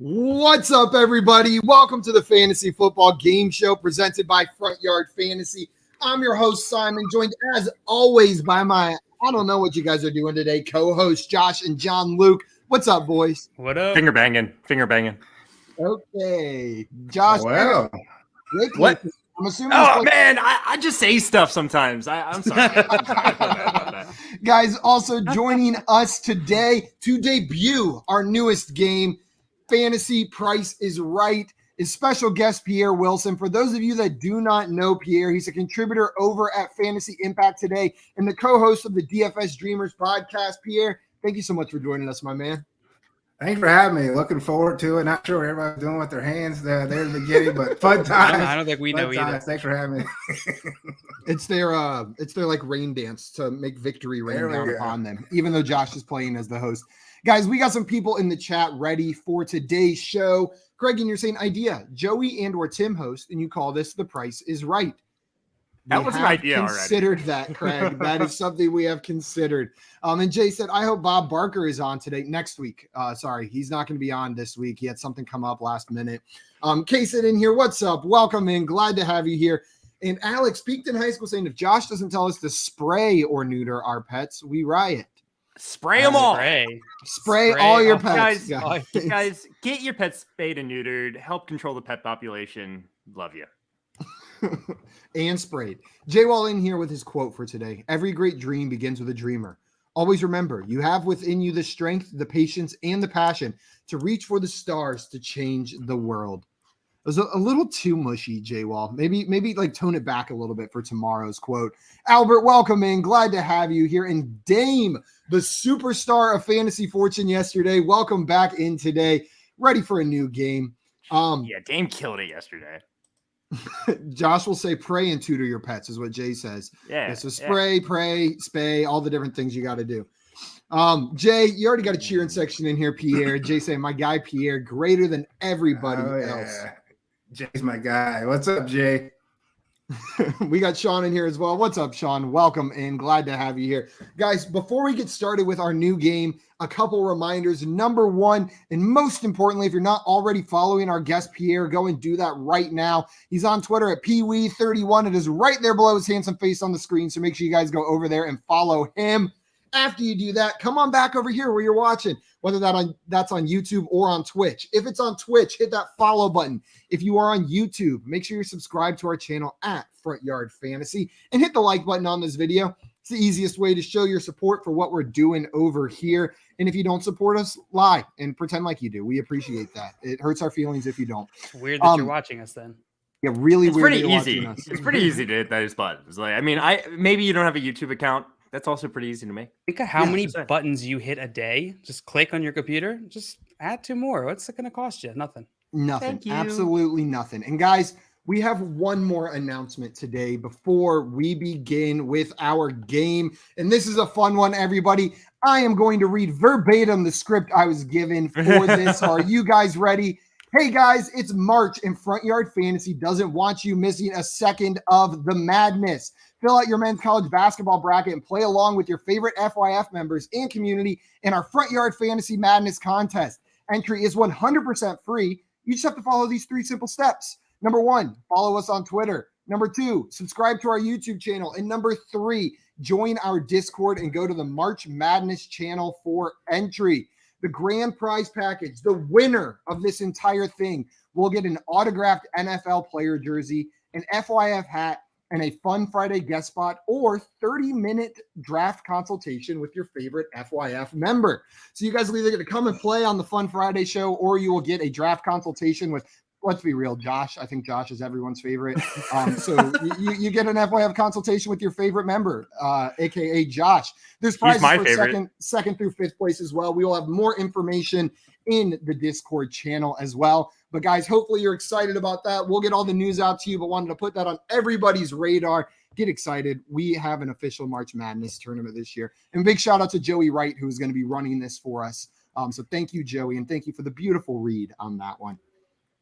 What's up, everybody? Welcome to the Fantasy Football Game Show presented by Front Yard Fantasy. I'm your host, Simon, joined as always by my, I don't know what you guys are doing today, co-hosts Josh and John Luke. What's up, boys? What up? Finger banging. Okay. Josh. Wow. What? I'm assuming. Oh, man, I just say stuff sometimes. I'm sorry. Guys, also joining us today to debut our newest game, Fantasy Price is Right, is special guest Pierre Wilson. For those of you that do not know Pierre, he's a contributor over at Fantasy Impact Today and the co-host of the DFS Dreamers podcast. Pierre, thank you so much for joining us, my man. Thanks for having me. Looking forward to it. Not sure what everybody's doing with their hands there in the beginning, but fun times. I don't think we know either. Thanks for having me. It's their like rain dance to make victory rain down upon them, even though Josh is playing as the host. Guys, we got some people in the chat ready for today's show. Craig, and you're saying idea, Joey and or Tim host, and you call this The Price is Right. That was an idea already. Considered that, Craig. That is something we have considered. And Jay said, I hope Bob Barker is on today, next week. Sorry, he's not going to be on this week. He had something come up last minute. K-Sid in here. What's up? Welcome in. Glad to have you here. And Alex peaked in high school saying, if Josh doesn't tell us to spray or neuter our pets, we riot. Spray them all. Spray all your pets. Guys, get your pets spayed and neutered. Help control the pet population. Love you. And sprayed. Jay Wall in here with his quote for today. Every great dream begins with a dreamer. Always remember, you have within you the strength, the patience, and the passion to reach for the stars to change the world. It was a little too mushy, Jay Wall. Maybe like tone it back a little bit for tomorrow's quote. Albert, welcome in. Glad to have you here. And Dame, the superstar of Fantasy Fortune yesterday, welcome back in today. Ready for a new game. Yeah, Dame killed it yesterday. Josh will say pray and tutor your pets is what Jay says. Yeah. So spray, pray, spay, all the different things you got to do. Jay, you already got a cheering section in here, Pierre. Jay saying, my guy Pierre, greater than everybody else. Jay's my guy. What's up, Jay? We got Sean in here as well. What's up, Sean? Welcome and glad to have you here. Guys, before we get started with our new game, a couple reminders. Number one, and most importantly, if you're not already following our guest Pierre, go and do that right now. He's on Twitter at PeeWee31. It is right there below his handsome face on the screen, so make sure you guys go over there and follow him. After you do that, come on back over here where you're watching, whether that's on YouTube or on Twitch. If it's on Twitch, hit that follow button. If you are on YouTube, make sure you're subscribed to our channel at Front Yard Fantasy and hit the like button on this video. It's the easiest way to show your support for what we're doing over here. And if you don't support us, lie and pretend like you do. We appreciate that. It hurts our feelings if you don't. It's weird that you're watching us then. Yeah, really it's weird. Pretty easy. It's pretty easy to hit those buttons. Like, I mean, maybe you don't have a YouTube account. That's also pretty easy to make. Think of how many buttons you hit a day. Just click on your computer. Just add 2 more. What's it going to cost you? Nothing. Nothing. Absolutely nothing. And guys, we have one more announcement today before we begin with our game. And this is a fun one, everybody. I am going to read verbatim the script I was given for this. Are you guys ready? Hey guys, it's March and Front Yard Fantasy doesn't want you missing a second of the madness. Fill out your men's college basketball bracket and play along with your favorite FYF members and community in our Front Yard Fantasy Madness contest. Entry is 100% free. You just have to follow these 3 simple steps. Number 1, follow us on Twitter. Number 2, subscribe to our YouTube channel. And number 3, join our Discord and go to the March Madness channel for entry. The grand prize package, the winner of this entire thing, will get an autographed NFL player jersey, an FYF hat, and a fun Friday guest spot or 30-minute draft consultation with your favorite FYF member. So you guys are either going to come and play on the Fun Friday show, or you will get a draft consultation with, let's be real, Josh. I think Josh is everyone's favorite. So you get an FYF consultation with your favorite member, aka Josh. There's prizes for second through fifth place as well. We will have more information in the Discord channel as well. But guys, hopefully you're excited about that. We'll get all the news out to you, but wanted to put that on everybody's radar. Get excited. We have an official March Madness tournament this year. And big shout out to Joey Wright, who's going to be running this for us. So thank you, Joey, and thank you for the beautiful read on that one.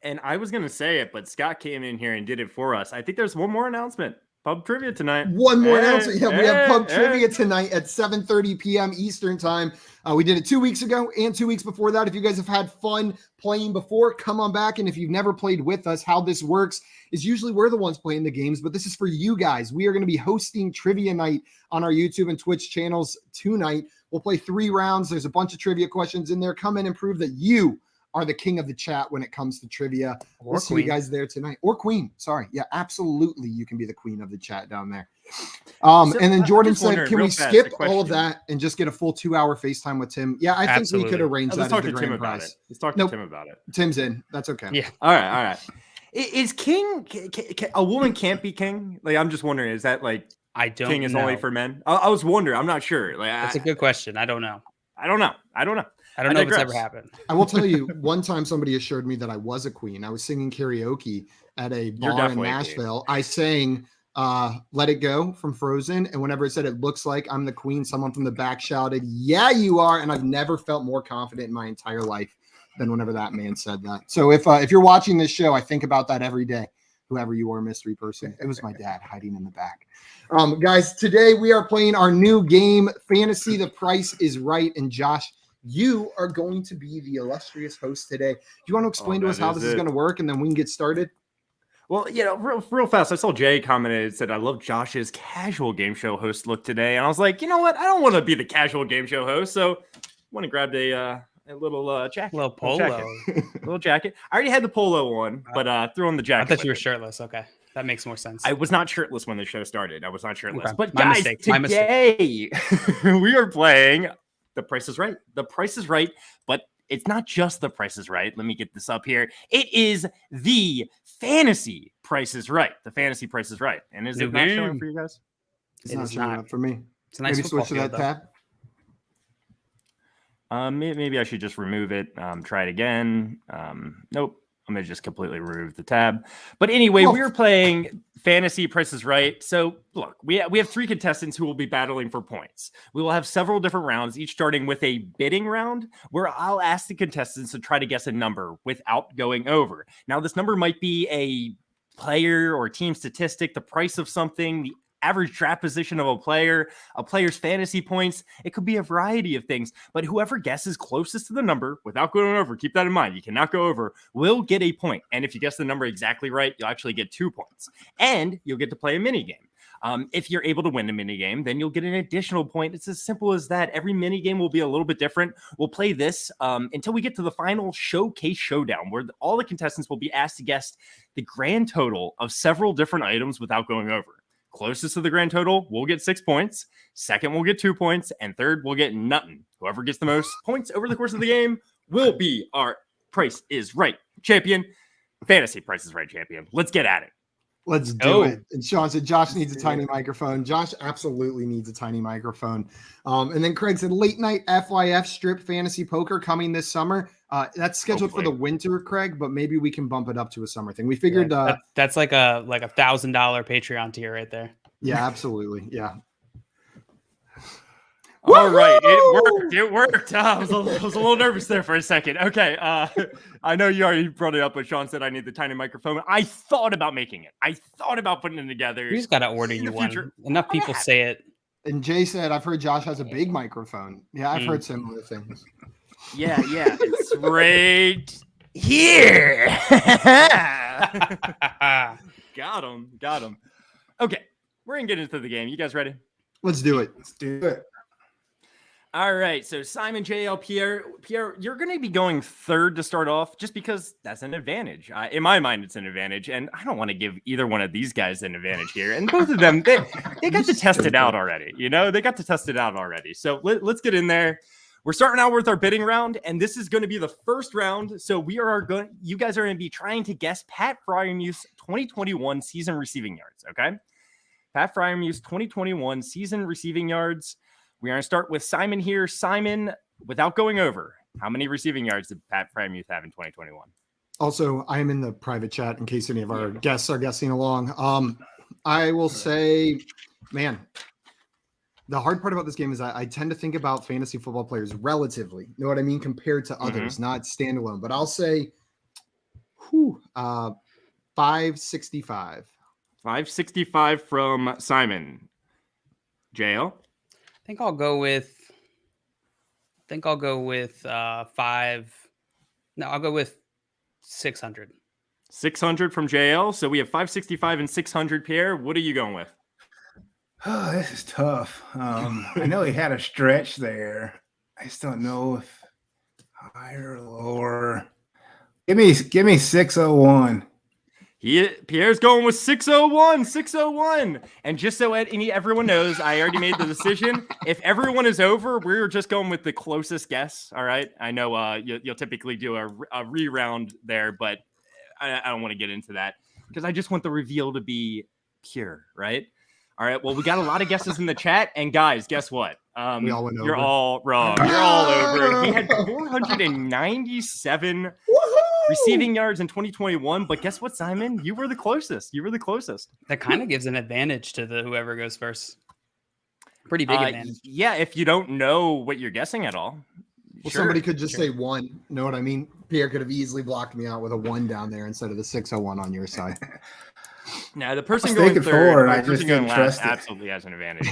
And I was going to say it, but Scott came in here and did it for us. I think there's one more announcement. Pub trivia tonight. One more announcement. Yeah, we have pub trivia tonight at 7:30 p.m. Eastern time. We did it 2 weeks ago and 2 weeks before that. If you guys have had fun playing before, come on back. And if you've never played with us, how this works is usually we're the ones playing the games, but this is for you guys. We are going to be hosting trivia night on our YouTube and Twitch channels tonight. We'll play 3 rounds. There's a bunch of trivia questions in there. Come in and prove that you are the king of the chat when it comes to trivia. We'll see you guys there tonight. Or queen. Sorry. Yeah, absolutely. You can be the queen of the chat down there. And then Jordan said, can we skip all of that and just get a full 2-hour FaceTime with Tim? Yeah, I think we could arrange that. Let's talk to Tim about it. Let's talk to Tim about it. Tim's in. That's okay. Yeah. All right. Is king a woman can't be king? Like, I'm just wondering, is that like I don't king is know. only for men? I was wondering. I'm not sure. Like, that's a good question. I don't know. I don't know if it's ever happened. I will tell you, one time somebody assured me that I was a queen. I was singing karaoke at a bar in Nashville. I sang Let It Go from Frozen, and whenever it said it looks like I'm the queen, someone from the back shouted, yeah, you are. And I've never felt more confident in my entire life than whenever that man said that. So if you're watching this show, I think about that every day. Whoever you are, mystery person. It was my dad hiding in the back. Guys, today we are playing our new game, Fantasy The Price Is Right. And Josh, you are going to be the illustrious host today. Do you want to explain to us how this is going to work, and then we can get started? Well, real fast. I saw Jay commented, said, I love Josh's casual game show host look today. And I was like, you know what? I don't want to be the casual game show host. So I went and grabbed a little jacket. Little polo. Little jacket. I already had the polo on, but threw on the jacket. I thought you were shirtless. Okay. That makes more sense. I was not shirtless when the show started. I was not shirtless. Okay. But My guys, mistake. Today we are playing The Price is Right. The Price is Right, but it's not just The Price is Right. Let me get this up here. It is the Fantasy Price is Right. The Fantasy Price is Right. And is it not showing for you guys? It's not showing up for me. It's a nice Maybe switch to that tab. Maybe I should just remove it. Try it again. Nope. I'm going to just completely remove the tab. But anyway, we are playing Fantasy Price is Right. So look, we have 3 contestants who will be battling for points. We will have several different rounds, each starting with a bidding round where I'll ask the contestants to try to guess a number without going over. Now, this number might be a player or team statistic, the price of something, the average draft position of a player's fantasy points. It could be a variety of things, but whoever guesses closest to the number without going over, keep that in mind, you cannot go over, will get a point. And if you guess the number exactly right, you'll actually get 2 points. And you'll get to play a mini game. If you're able to win a mini game, then you'll get an additional point. It's as simple as that. Every mini game will be a little bit different. We'll play this until we get to the final showcase showdown, where all the contestants will be asked to guess the grand total of several different items without going over. Closest to the grand total will get 6 points. Second will get 2 points. And third will get nothing. Whoever gets the most points over the course of the game will be our Price is Right champion. Fantasy Price is Right champion. Let's get at it. Let's do it. And Sean said Josh needs a tiny microphone. Josh absolutely needs a tiny microphone. And then Craig said late night FYF strip fantasy poker coming this summer. That's scheduled for the winter, Craig, but maybe we can bump it up to a summer thing. We figured that's like a $1,000 Patreon tier right there. Yeah, absolutely. Yeah. All right, it worked. I was a little nervous there for a second. Okay, I know you already brought it up, but Sean said I need the tiny microphone. I thought about making it. I thought about putting it together. You just got to order you one. Enough people say it. And Jay said, I've heard Josh has a big microphone. Yeah, I've heard similar things. Yeah, it's right here. Got him. Okay, we're going to get into the game. You guys ready? Let's do it. Let's do it. All right, so Simon, JL, Pierre, you're going to be going third to start off, just because that's an advantage. In my mind, it's an advantage, and I don't want to give either one of these guys an advantage here. And both of them, they got to test it out already. They got to test it out already. So let's get in there. We're starting out with our bidding round, and this is going to be the first round. So you guys are going to be trying to guess Pat Fryermuth's 2021 season receiving yards. Okay, Pat Fryermuth's 2021 season receiving yards. We're going to start with Simon here. Simon, without going over, how many receiving yards did Pat Fryermuth have in 2021? Also, I am in the private chat in case any of our guests are guessing along. I will say, man, the hard part about this game is I tend to think about fantasy football players relatively, you know what I mean, compared to others, not standalone. But I'll say 565. 565 from Simon. JL? I think I'll go with 600. 600 from JL. So we have 565 and 600. Pierre, what are you going with? Oh, this is tough. I know he had a stretch there. I just don't know if higher or lower. Give me 601. Pierre's going with 601. And just so everyone knows, I already made the decision. If everyone is over, we're just going with the closest guess. All right. I know you'll typically do a re-round there, but I don't want to get into that because I just want the reveal to be pure, right? All right. Well, we got a lot of guesses in the chat, and guys, guess what? We all went you're over. all wrong. You're all over. He had 497 receiving yards in 2021. But guess what, Simon? You were the closest. That kind of gives an advantage to whoever goes first. Pretty big advantage. Yeah, if you don't know what you're guessing at all. Well, somebody could just say 1. You know what I mean? Pierre could have easily blocked me out with a 1 down there instead of the 601 on your side. Now, the person going third, forward, the I person just going didn't last trust it. absolutely has an advantage.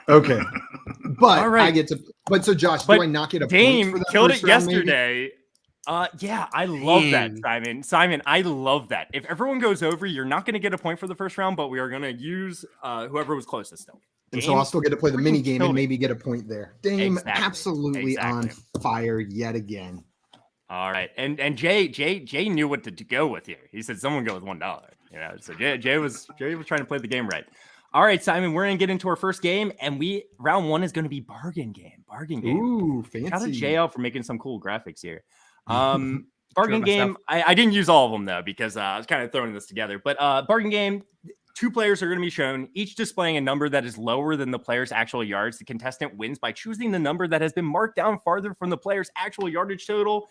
Okay. But All right. I get to. But so, Josh, do I not get a Dame point for that killed it first round, maybe? yesterday. Yeah, I love that, Simon. Simon, I love that. If everyone goes over, you're not going to get a point for the first round, but we are going to use whoever was closest still. And so I'll still get to play the mini game and killed it. maybe get a point there. Dame Exactly. on fire yet again. All right, and Jay knew what to go with here. He said someone go with $1. So Jay was trying to play the game right. All right, Simon, we're gonna get into our first game, and round 1 is gonna be bargain game. Ooh, fancy! Shout out to JL for making some cool graphics here. Bargain game. I didn't use all of them though because I was kind of throwing this together. But bargain game. 2 players are going to be shown, each displaying a number that is lower than the player's actual yards. The contestant wins by choosing the number that has been marked down farther from the player's actual yardage total.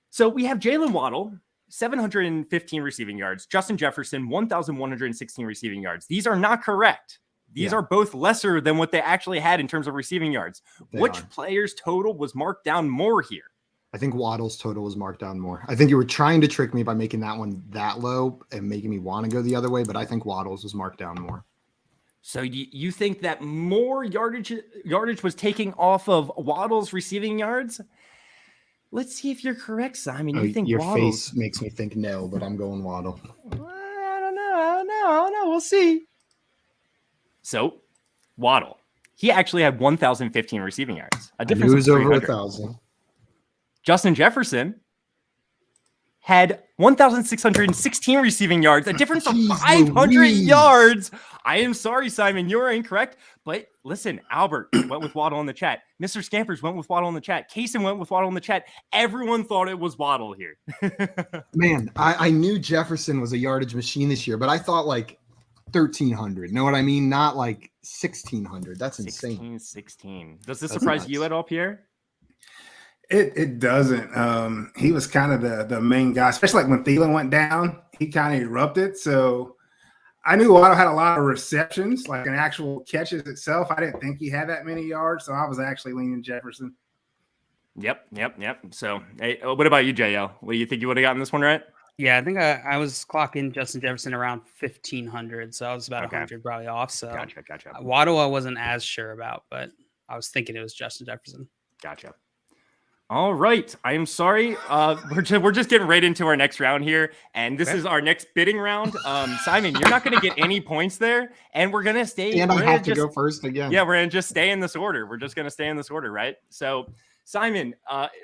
So we have Jalen Waddle, 715 receiving yards. Justin Jefferson, 1,116 receiving yards. These are not correct. These are both lesser than what they actually had in terms of receiving yards. Which player's total was marked down more here? I think Waddle's total was marked down more. I think you were trying to trick me by making that one that low and making me want to go the other way, but I think Waddle's was marked down more. So you think that more yardage was taking off of Waddle's receiving yards? Let's see if you're correct, Simon. You think your Waddle's... face makes me think no, but I'm going Waddle. I don't know. We'll see. So Waddle, he actually had 1,015 receiving yards. A difference of over 300. 1,000. Justin Jefferson had 1,616 receiving yards, a difference of 500 yards. I am sorry, Simon, you're incorrect. But listen, Albert went with Waddle in the chat. Mr. Scampers went with Waddle in the chat. Kaysen went with Waddle in the chat. Everyone thought it was Waddle here. Man, I knew Jefferson was a yardage machine this year, but I thought like 1,300. Know what I mean? Not like 1,600. That's insane. 16. Does this surprise you at all, Pierre? It doesn't. He was kind of the main guy, especially like when Thielen went down, he kind of erupted. So I knew Waddle had a lot of receptions, like an actual catches itself. I didn't think he had that many yards, so I was actually leaning Jefferson. Yep. So hey, what about you, JL? What do you think you would have gotten this one right? Yeah, I think I was clocking Justin Jefferson around 1,500, so I was about 100 probably off. So Gotcha. Waddle I wasn't as sure about, but I was thinking it was Justin Jefferson. Gotcha. All right. I am sorry. We're just getting right into our next round here. And this is our next bidding round. Simon, you're not going to get any points there. And we're going to stay. And I have to go first again. Yeah, we're going to just stay in this order. We're just going to stay in this order, right? So, Simon,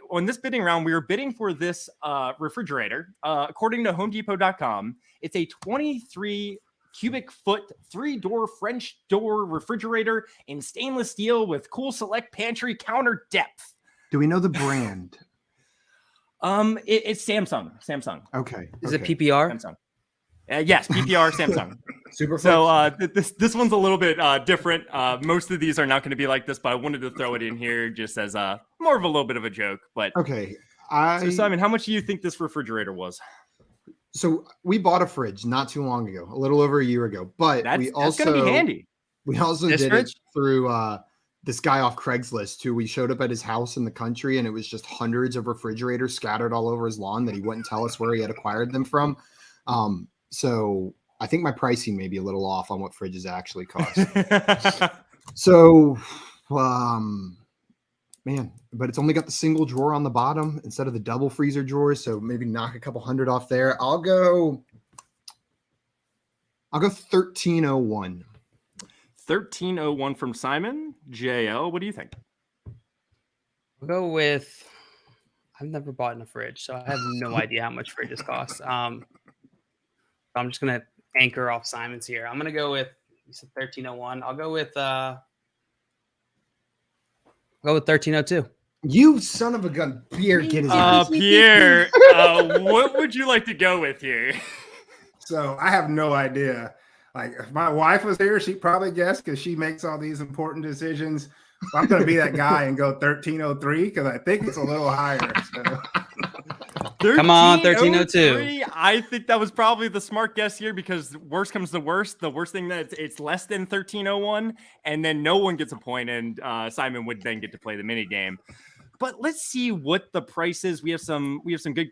on this bidding round, we were bidding for this refrigerator. According to HomeDepot.com, it's a 23 cubic foot 3-door French door refrigerator in stainless steel with cool select pantry counter depth. Do we know the brand? It's Samsung. Okay. Is it PPR? Samsung. Yes, PPR Samsung. Super. So this one's a little bit different. Most of these are not going to be like this, but I wanted to throw it in here just as more of a little bit of a joke. But okay. So Simon, how much do you think this refrigerator was? So we bought a fridge not too long ago, a little over a year ago. But that's going to be handy. We also This did fridge? it through this guy off Craigslist too. We showed up at his house in the country, and it was just hundreds of refrigerators scattered all over his lawn that he wouldn't tell us where he had acquired them from. So I think my pricing may be a little off on what fridges actually cost. So, man, but it's only got the single drawer on the bottom instead of the double freezer drawers. So maybe knock a couple hundred off there. I'll go 1301. 1301 from Simon. JL, what do you think? We'll go with. I've never bought in a fridge, so I have no idea how much fridges cost. I'm just gonna anchor off Simon's here. I'm gonna go with. You said 1301. I'll go with. I'll go with 1302. You son of a gun, Pierre, get his Pierre, what would you like to go with here? So I have no idea. Like if my wife was here, she'd probably guess because she makes all these important decisions. So I'm going to be that guy and go 1303 because I think it's a little higher. So. Come on, 1302. I think that was probably the smart guess here because worst comes to worst. The worst thing that it's less than 1301, and then no one gets a point, and Simon would then get to play the mini game. But let's see what the price is. We have some good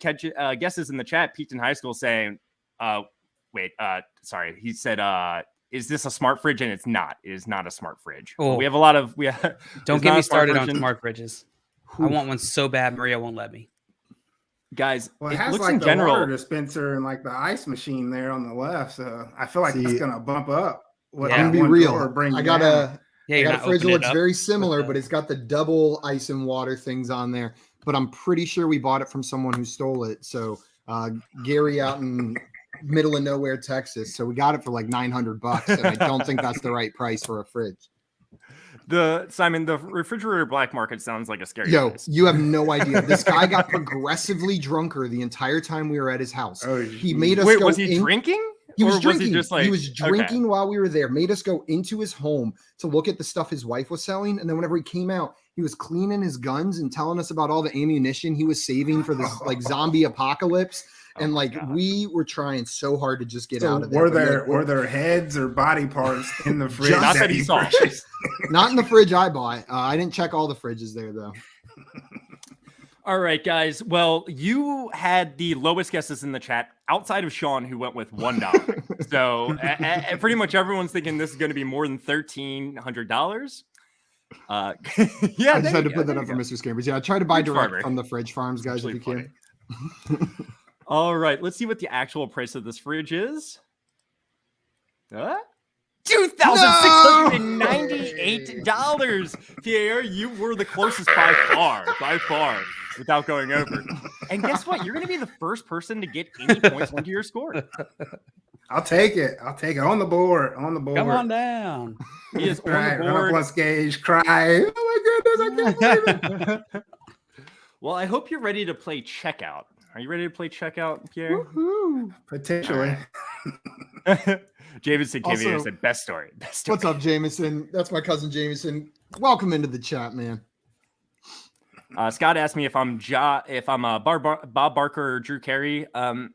guesses in the chat. Peakton High School saying, sorry, he said, is this a smart fridge? And it's not. It is not a smart fridge. Oh. We have a lot of Don't get me started on smart fridges. I want one so bad, Maria won't let me. Guys, well, it has looks like in the general water dispenser and like the ice machine there on the left. So I feel like it's gonna bump up. I'm gonna be real. I got a fridge that looks very similar, but it's got the double ice and water things on there. But I'm pretty sure we bought it from someone who stole it. So Gary out in middle of nowhere, Texas. So we got it for like $900, and I don't think that's the right price for a fridge. Simon, the refrigerator black market sounds like a scary place. You have no idea. This guy got progressively drunker the entire time we were at his house. He made us go was he drinking? He was drinking. He was drinking while we were there. Made us go into his home to look at the stuff his wife was selling. And then whenever he came out, he was cleaning his guns and telling us about all the ammunition he was saving for this like zombie apocalypse. And we were trying so hard to just get out of there. Were there heads or body parts in the fridge? Not that he saw. Not in the fridge I bought. I didn't check all the fridges there though. All right, guys. Well, you had the lowest guesses in the chat outside of Sean, who went with $1. So pretty much everyone's thinking this is going to be more than $1,300. Yeah, I just had to put that up for Mr. Scammers. Yeah, I try to buy direct from the fridge farms, guys, if you can. All right, let's see what the actual price of this fridge is. $2,698. Pierre, you were the closest by far, without going over. And guess what? You're going to be the first person to get any points into your score. I'll take it. On the board. Come on down. He is on Right, the run board. up on stage, cry. Oh my goodness, I can't believe it. Well, I hope you're ready to play checkout. Are you ready to play checkout, Pierre? Woo-hoo. Potentially. Jameson came here and Also, said, best story. What's up, Jameson? That's my cousin Jameson. Welcome into the chat, man. Scott asked me if I'm Bob Barker or Drew Carey. I've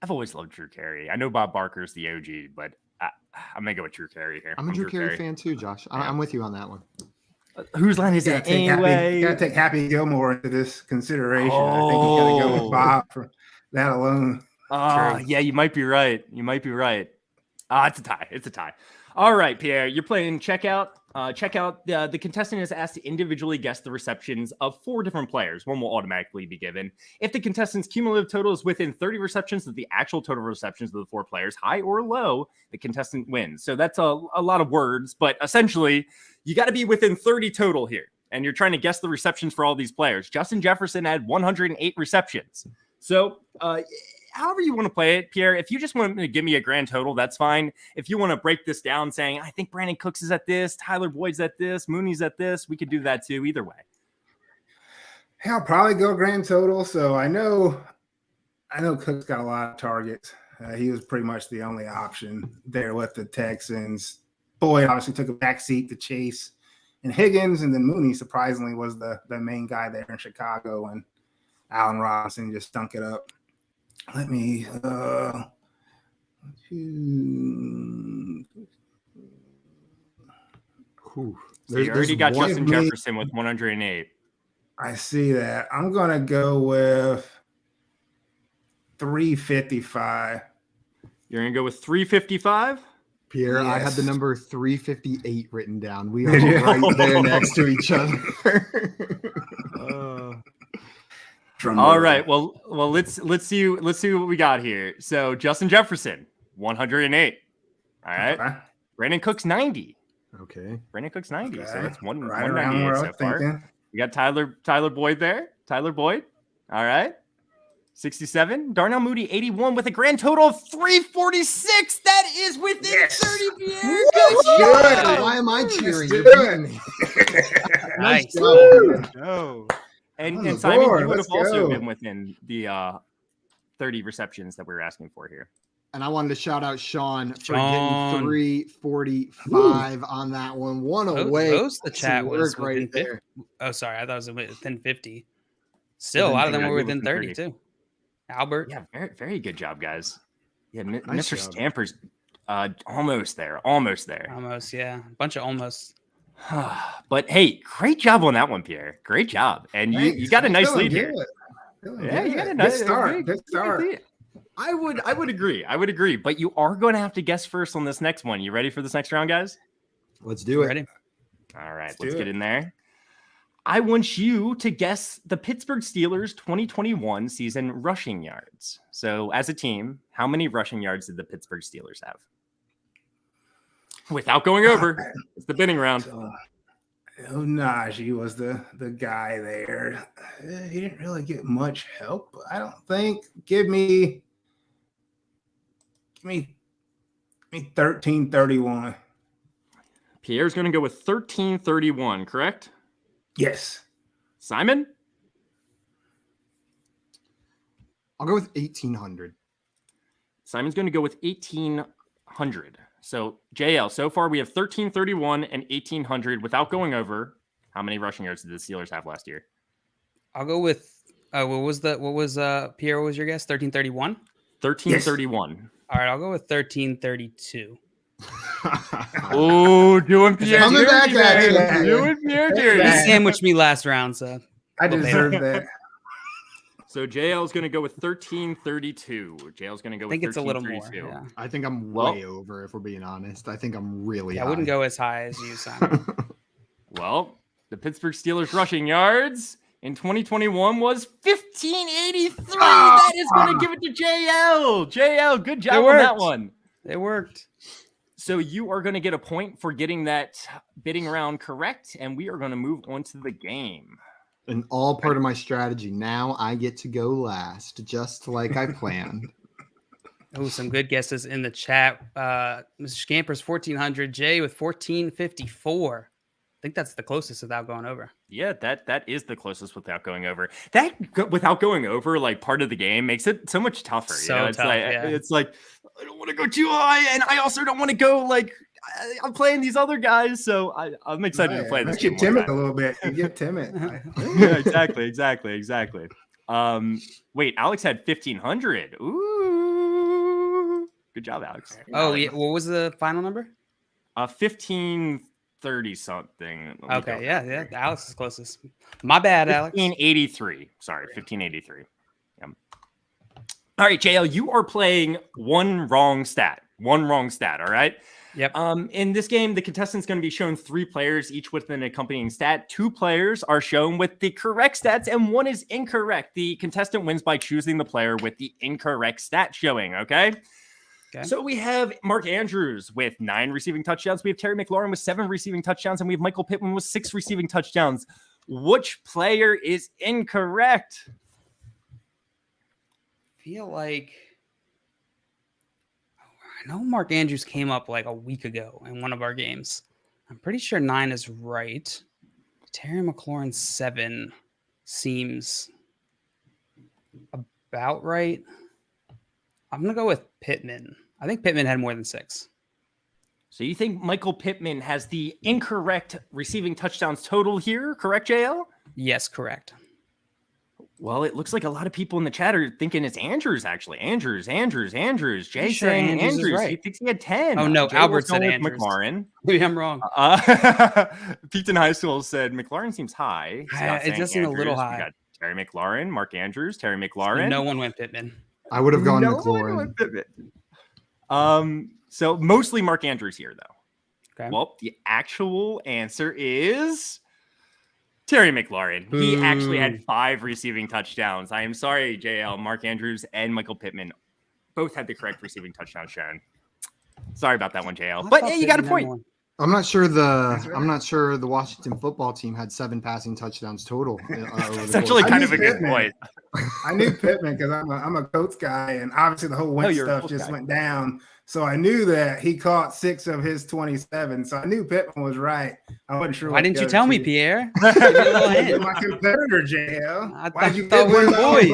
always loved Drew Carey. I know Bob Barker's the OG, but I'm gonna go with Drew Carey here. I'm a Drew Carey fan too, Josh. I'm with you on that one. Whose line is it anyway? You gotta take Happy Gilmore into this consideration. I think you gotta go with Bob for that alone. Yeah, you might be right. It's a tie. All right, Pierre, you're playing checkout. check out the contestant is asked to individually guess the receptions of 4 different players. One will automatically be given. If the contestant's cumulative total is within 30 receptions of the actual total receptions of the 4 players, high or low, the contestant wins. So that's a lot of words, but essentially you got to be within 30 total here. And you're trying to guess the receptions for all these players. Justin Jefferson had 108 receptions. So however you want to play it, Pierre, if you just want to give me a grand total, that's fine. If you want to break this down saying, I think Brandon Cooks is at this, Tyler Boyd's at this, Mooney's at this, we could do that too, either way. Hey, I'll probably go grand total. So I know Cooks got a lot of targets. He was pretty much the only option there with the Texans. Boyd obviously took a backseat to Chase and Higgins, and then Mooney surprisingly was the main guy there in Chicago, and Allen Robinson just stunk it up. Let me so you already got Justin Jefferson with 108. I see that. I'm gonna go with 355. You're gonna go with 355? Pierre, Yes. I had the number 358 written down. We are right there next to each other. All right. Well, let's see what we got here. So Justin Jefferson, 108. All right. Okay. Brandon Cooks, 90. Okay. Brandon Cooks, 90. So that's right 198 where I so was far. thinking. We got Tyler Boyd there. Tyler Boyd. All right. 67. Darnell Mooney, 81 with a grand total of 346. That is within 30, Pierre. Good job. Why am I cheering? Let's You're do beating me. Nice. No. On And the Simon, board. you would have Let's also go. been within the 30 receptions that we were asking for here. And I wanted to shout out Sean for Sean. getting 345 on that one. One away. Most of the chat Some was work right within there. Oh, sorry. I thought it was within 50. Still, a Within lot of them 30, were within within 30 too. Albert. Yeah, very, very good job, guys. Yeah, Nice Mr. job. Stamper's almost there. Almost there. Almost, yeah. A bunch of almost. But hey, great job on that one, Pierre. Great job. And you Thanks. got a nice Feeling lead here. good. Yeah, you got a Good nice start. Good start. lead. I would agree. But you are going to have to guess first on this next one. You ready for this next round, guys? Let's do it. Ready? All right, Let's let's do get it. in there. I want you to guess the Pittsburgh Steelers 2021 season rushing yards. So, as a team, how many rushing yards did the Pittsburgh Steelers have? Without going over, it's the bidding round. Najee was the guy there. He didn't really get much help, I don't think. Give me 1331. Pierre's going to go with 1331, correct? Yes. Simon? I'll go with 1800. Simon's going to go with 1800. So, JL, so far we have 1331 and 1800 without going over. How many rushing yards did the Steelers have last year? I'll go with Pierre, what was your guess? 1331? 1331. All right, I'll go with 1332. Oh, doing Pierre. Coming back at you. Doing Pierre. He sandwiched me last round, so I deserve that. So JL is going to go with 1332. JL's going to go I with think it's a little more. 1332. Yeah. I think I'm Well- way over, if we're being honest. I think I'm really I high. wouldn't go as high as you, Simon. Well, the Pittsburgh Steelers rushing yards in 2021 was 1583. That is going to give it to JL. JL, good job on that worked. one. It worked. So you are going to get a point for getting that bidding round correct, and we are going to move on to the game. And all part of my strategy. Now I get to go last, just like I planned. Oh, some good guesses in the chat. Mr. Scamper's 1400, Jay with 1454. I think that's the closest without going over. Yeah, that is the closest without going over. Without going over, like part of the game makes it so much tougher. So It's tough, like yeah. it's like I don't want to go too high, and I also don't want to go like I'm playing these other guys, so I'm excited to play this. Makes you game timid one a little bit. You get timid. yeah, exactly. Wait, Alex had 1500. Ooh, good job, Alex. Oh, yeah. What was the final number? 1530 something. Let me go Okay, yeah. Alex is closest. My bad, Alex. 1583. Sorry, 1583. Yeah. All right, JL, you are playing one wrong stat. All right. Yep. In this game, the contestant's going to be shown 3 players, each with an accompanying stat. 2 players are shown with the correct stats, and 1 is incorrect. The contestant wins by choosing the player with the incorrect stat showing, okay? So we have Mark Andrews with 9 receiving touchdowns. We have Terry McLaurin with 7 receiving touchdowns, and we have Michael Pittman with 6 receiving touchdowns. Which player is incorrect? I feel like I know Mark Andrews came up like a week ago in one of our games. I'm pretty sure 9 is right. Terry McLaurin 7 seems about right. I'm going to go with Pittman. I think Pittman had more than 6. So you think Michael Pittman has the incorrect receiving touchdowns total here, correct, JL? Yes, correct. Well, it looks like a lot of people in the chat are thinking it's Andrews, actually. Andrews. Jay Sure, saying Andrews is Andrews. right. He thinks he had 10. Oh, no, Jay Albert was said going with Andrews. McLaurin. Maybe I'm wrong. Peakton High School said McLaurin seems high. It does seem a little high. We got Terry McLaurin, Mark Andrews, Terry So McLaurin. no one went Pittman. I would have gone No one McLaurin. went Pittman. So mostly Mark Andrews here, though. Okay. Well, the actual answer is Terry McLaurin. He actually had 5 receiving touchdowns. I am sorry, JL. Mark Andrews and Michael Pittman both had the correct receiving touchdown shown. Sorry about that one, JL. But yeah, you got a point. I'm not sure the Washington football team had 7 passing touchdowns total. It's actually kind of a good point. I knew Pittman because I'm a Colts guy, and obviously the whole Wentz stuff just went down. So I knew that he caught 6 of his 27. So I knew Pittman was right. I wasn't sure. Why didn't you tell me, Pierre? You're my competitor, JL. Why did you thought we were boys?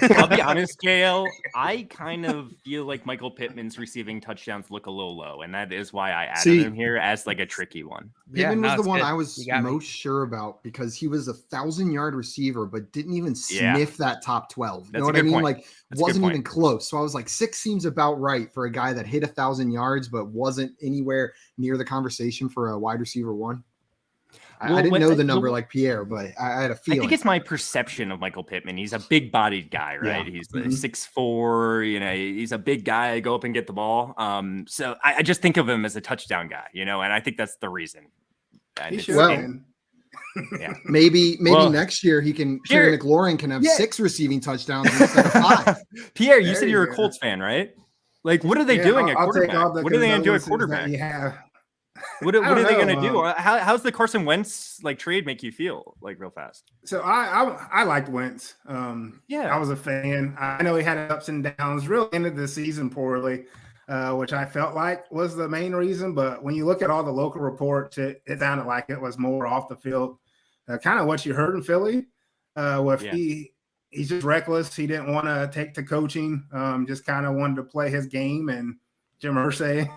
I'll be honest, JL. I kind of feel like Michael Pittman's receiving touchdowns look a little low, and that is why I added him here as like a tricky one. Pittman was the one I was most sure about because he was a 1,000-yard receiver, but didn't even sniff that top 12. You know what I mean? Like, wasn't even close. So I was like, 6 seems about right for a guy that hit 1,000 yards, but wasn't anywhere near the conversation for a wide receiver 1. I didn't know the number like Pierre, but I had a feeling. I think it's my perception of Michael Pittman. He's a big-bodied guy, right? Yeah. He's 6'4", you know, he's a big guy, go up and get the ball. So I just think of him as a touchdown guy, you know, and I think that's the reason. Maybe next year Terry McLaurin can have 6 receiving touchdowns instead of 5. Pierre, you said you're a Colts fan, right? Like, what are they doing at quarterback? What are they going to do at quarterback? What are they going to do? How's the Carson Wentz trade make you feel real fast? So I liked Wentz. I was a fan. I know he had ups and downs. Really ended the season poorly, which I felt like was the main reason. But when you look at all the local reports, it sounded like it was more off the field, kind of what you heard in Philly. He's just reckless. He didn't want to take to coaching. Just kind of wanted to play his game, and Jim Irsay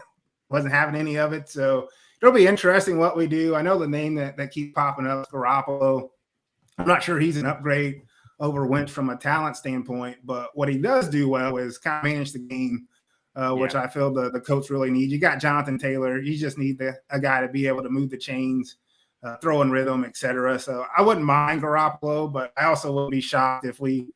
wasn't having any of it. So it'll be interesting what we do. I know the name that keeps popping up is Garoppolo. I'm not sure he's an upgrade over Wentz from a talent standpoint, but what he does do well is kind of manage the game, which I feel the coach really needs. You got Jonathan Taylor. You just need a guy to be able to move the chains, throw in rhythm, etc. So I wouldn't mind Garoppolo, but I also wouldn't be shocked if we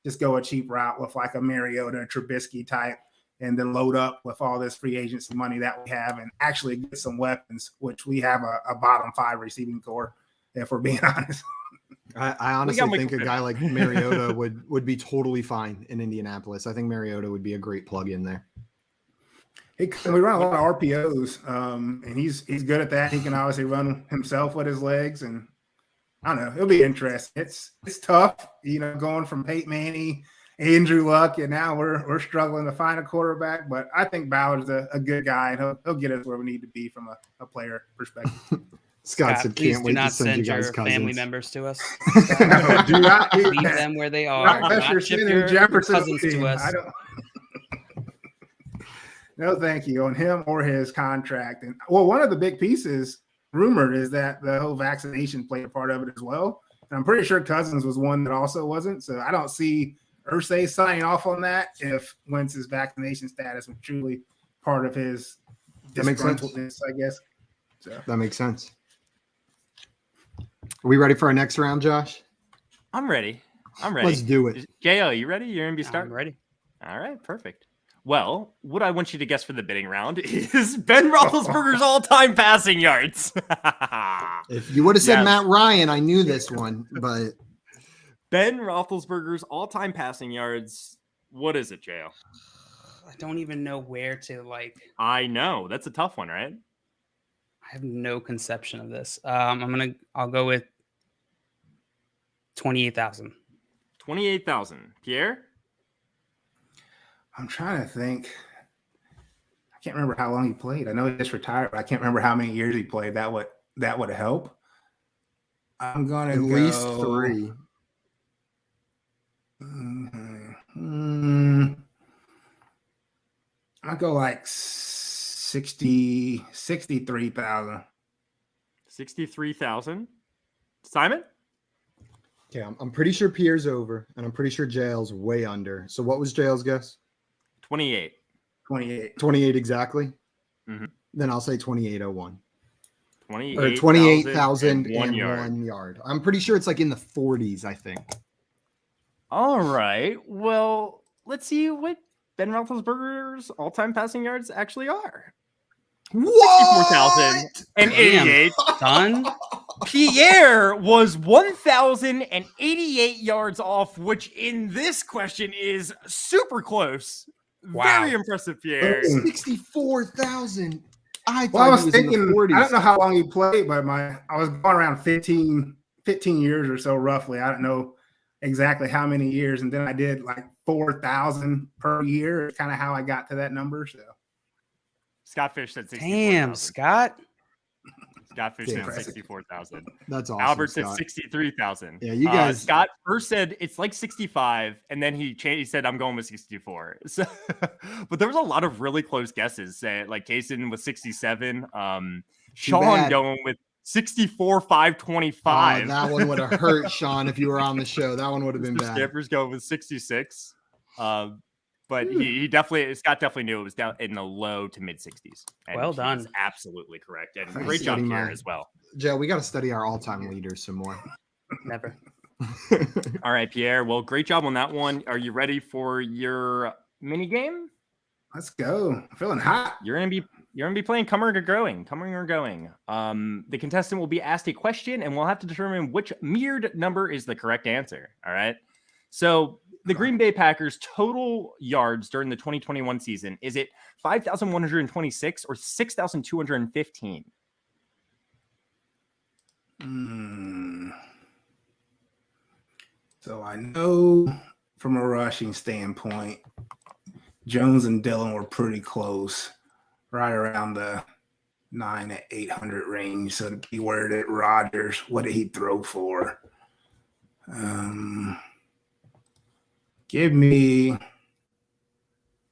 just go a cheap route with like a Mariota, Trubisky type, and then load up with all this free agency money that we have and actually get some weapons, which we have a bottom 5 receiving core, if we're being honest. I honestly think a guy like Mariota would be totally fine in Indianapolis. I think Mariota would be a great plug in there. We run a lot of RPOs, and he's good at that. He can obviously run himself with his legs, and I don't know. It'll be interesting. It's tough, going from Peyton Manning, Andrew Luck, and now we're struggling to find a quarterback. But I think Ballard's a good guy, and he'll get us where we need to be from a player perspective. Scott said, "Can't wait to send you guys cousins." Family members to us. No, do not leave them where they are. Not ship your cousins to us. No, thank you on him or his contract. And one of the big pieces rumored is that the whole vaccination played a part of it as well. And I'm pretty sure Cousins was one that also wasn't. So I don't see Irsay signing off on that if Wentz's vaccination status was truly part of his disgruntledness, I guess. So. That makes sense. Are we ready for our next round, Josh? I'm ready. Let's do it. J.O., you ready? You're going to be starting? I'm ready. All right, perfect. Well, what I want you to guess for the bidding round is Ben Roethlisberger's all-time passing yards. If you would have said Yes. Matt Ryan, I knew this one, but Ben Roethlisberger's all-time passing yards. What is it, JL? I don't even know where to I know. That's a tough one, right? I have no conception of this. I'll go with 28,000. 28,000. Pierre? I'm trying to think. I can't remember how long he played. I know he just retired, but I can't remember how many years he played. That would help. I'm gonna at least 3. I'll go like 63,000. 63,000. Simon? Okay, I'm pretty sure Pierre's over, and I'm pretty sure JL's way under. So what was JL's guess? 28. 28 exactly? Mm-hmm. Then I'll say 2801. 28,000 and 1 yard. I'm pretty sure it's like in the 40s, I think. All right. Well, let's see what Ben Roethlisberger's all-time passing yards actually are. What? 64,088. Done. Pierre was 1,088 yards off, which in this question is super close. Wow. Very impressive, Pierre. 64,000. I thought Well, I was he was thinking, in the 40s. I don't know how long he played, but I was going around 15 years or so roughly. I don't know exactly how many years. And then I did like 4,000 per year. Kind of how I got to that number. So Scott Fish said 64,000. Damn, Scott. Scott Fish said Impressive. 64,000. That's awesome. Albert said Scott. 63,000. Yeah, you guys. Scott first said it's like 65, and then he changed. He said I'm going with 64. So, but there was a lot of really close guesses. Say like Kaysen with 67. Sean bad. going with 64,525. That one would have hurt, Sean, if you were on the show. That one would have been bad. Scampers going with 66. But Scott definitely knew it was down in the low to mid 60s. Well done. He's absolutely correct. And Thanks, great job Eddie here Meyer. as well. Joe, we got to study our all-time leaders some more. Never. All right, Pierre. Well, great job on that one. Are you ready for your mini game? let's go. I'm feeling hot. You're gonna be playing Coming or Going. The contestant will be asked a question, and we'll have to determine which mirrored number is the correct answer. All right. So the Green Bay Packers total yards during the 2021 season, is it 5,126 or 6,215? So I know from a rushing standpoint, Jones and Dillon were pretty close, right around the 900 to 800 range. So to be worded at Rodgers, what did he throw for? Give me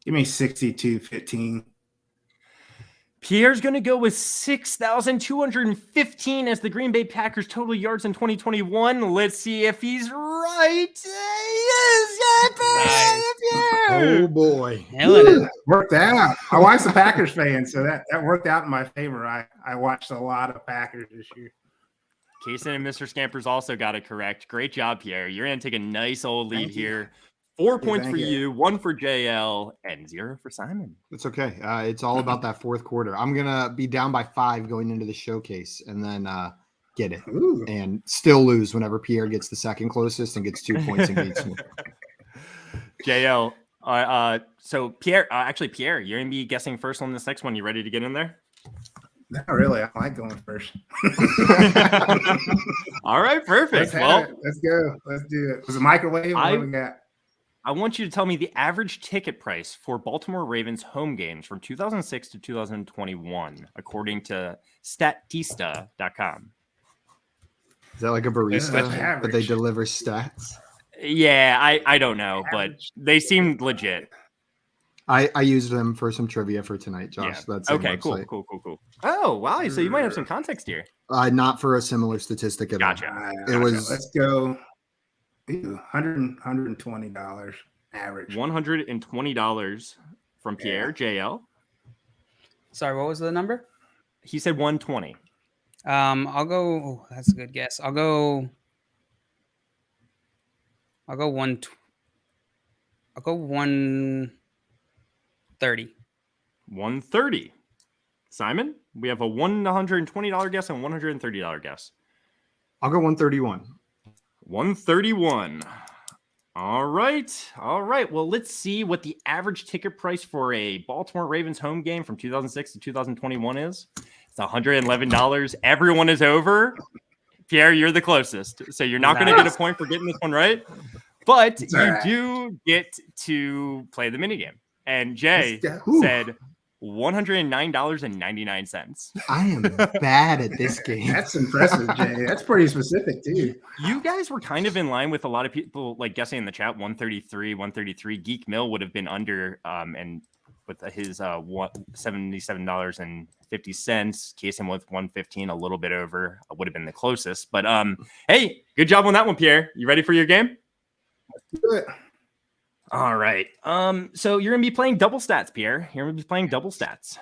62-15. Pierre's going to go with 6,215 as the Green Bay Packers total yards in 2021. Let's see if he's right. Yes, Pierre. Oh boy, Worked out. My wife's a Packers fan, so that worked out in my favor. I watched a lot of Packers this year. Kaysen and Mr. Scampers also got it correct. Great job, Pierre. You're going to take a nice old lead here. 4 points for you, 1 for JL, and 0 for Simon. it's okay. It's all about that fourth quarter. I'm gonna be down by 5 going into the showcase, and then get it and still lose whenever Pierre gets the second closest and gets 2 points and beats me. JL, so Pierre, Pierre, you're gonna be guessing first on this next one. You ready to get in there? Not really. I like going first. All right, perfect. Let's go. Let's do it. Was it microwave? What do we got? I want you to tell me the average ticket price for Baltimore Ravens home games from 2006 to 2021, according to Statista.com. Is that like a barista average. that they deliver stats? Yeah, I don't know, but they seemed legit. I used them for some trivia for tonight, Josh. Yeah. That's okay. website. Cool. Oh, wow. So you might have some context here. Not for a similar statistic at all. Gotcha. It was. Let's go. $120 average. $120 from Pierre. JL. Sorry, what was the number? He said 120. I'll go. Oh, that's a good guess. I'll go 1. I'll go 1. 130. 130. Simon, we have a $120 guess and $130 guess. I'll go 131. 131. All right. Well, let's see what the average ticket price for a Baltimore Ravens home game from 2006 to 2021 is. It's $111. Everyone is over. Pierre, you're the closest. So you're not going to get a point for getting this one right. But you do get to play the minigame. And Jay said $109.99. I am bad at this game. That's impressive, Jay. That's pretty specific, too. You guys were kind of in line with a lot of people like guessing in the chat 133. Geek Mill would have been under and with his $77.50. Casey with 115, a little bit over, would have been the closest. But hey, good job on that one, Pierre. You ready for your game? Let's do it. All right. So you're gonna be playing double stats, Pierre. You're gonna be playing double stats.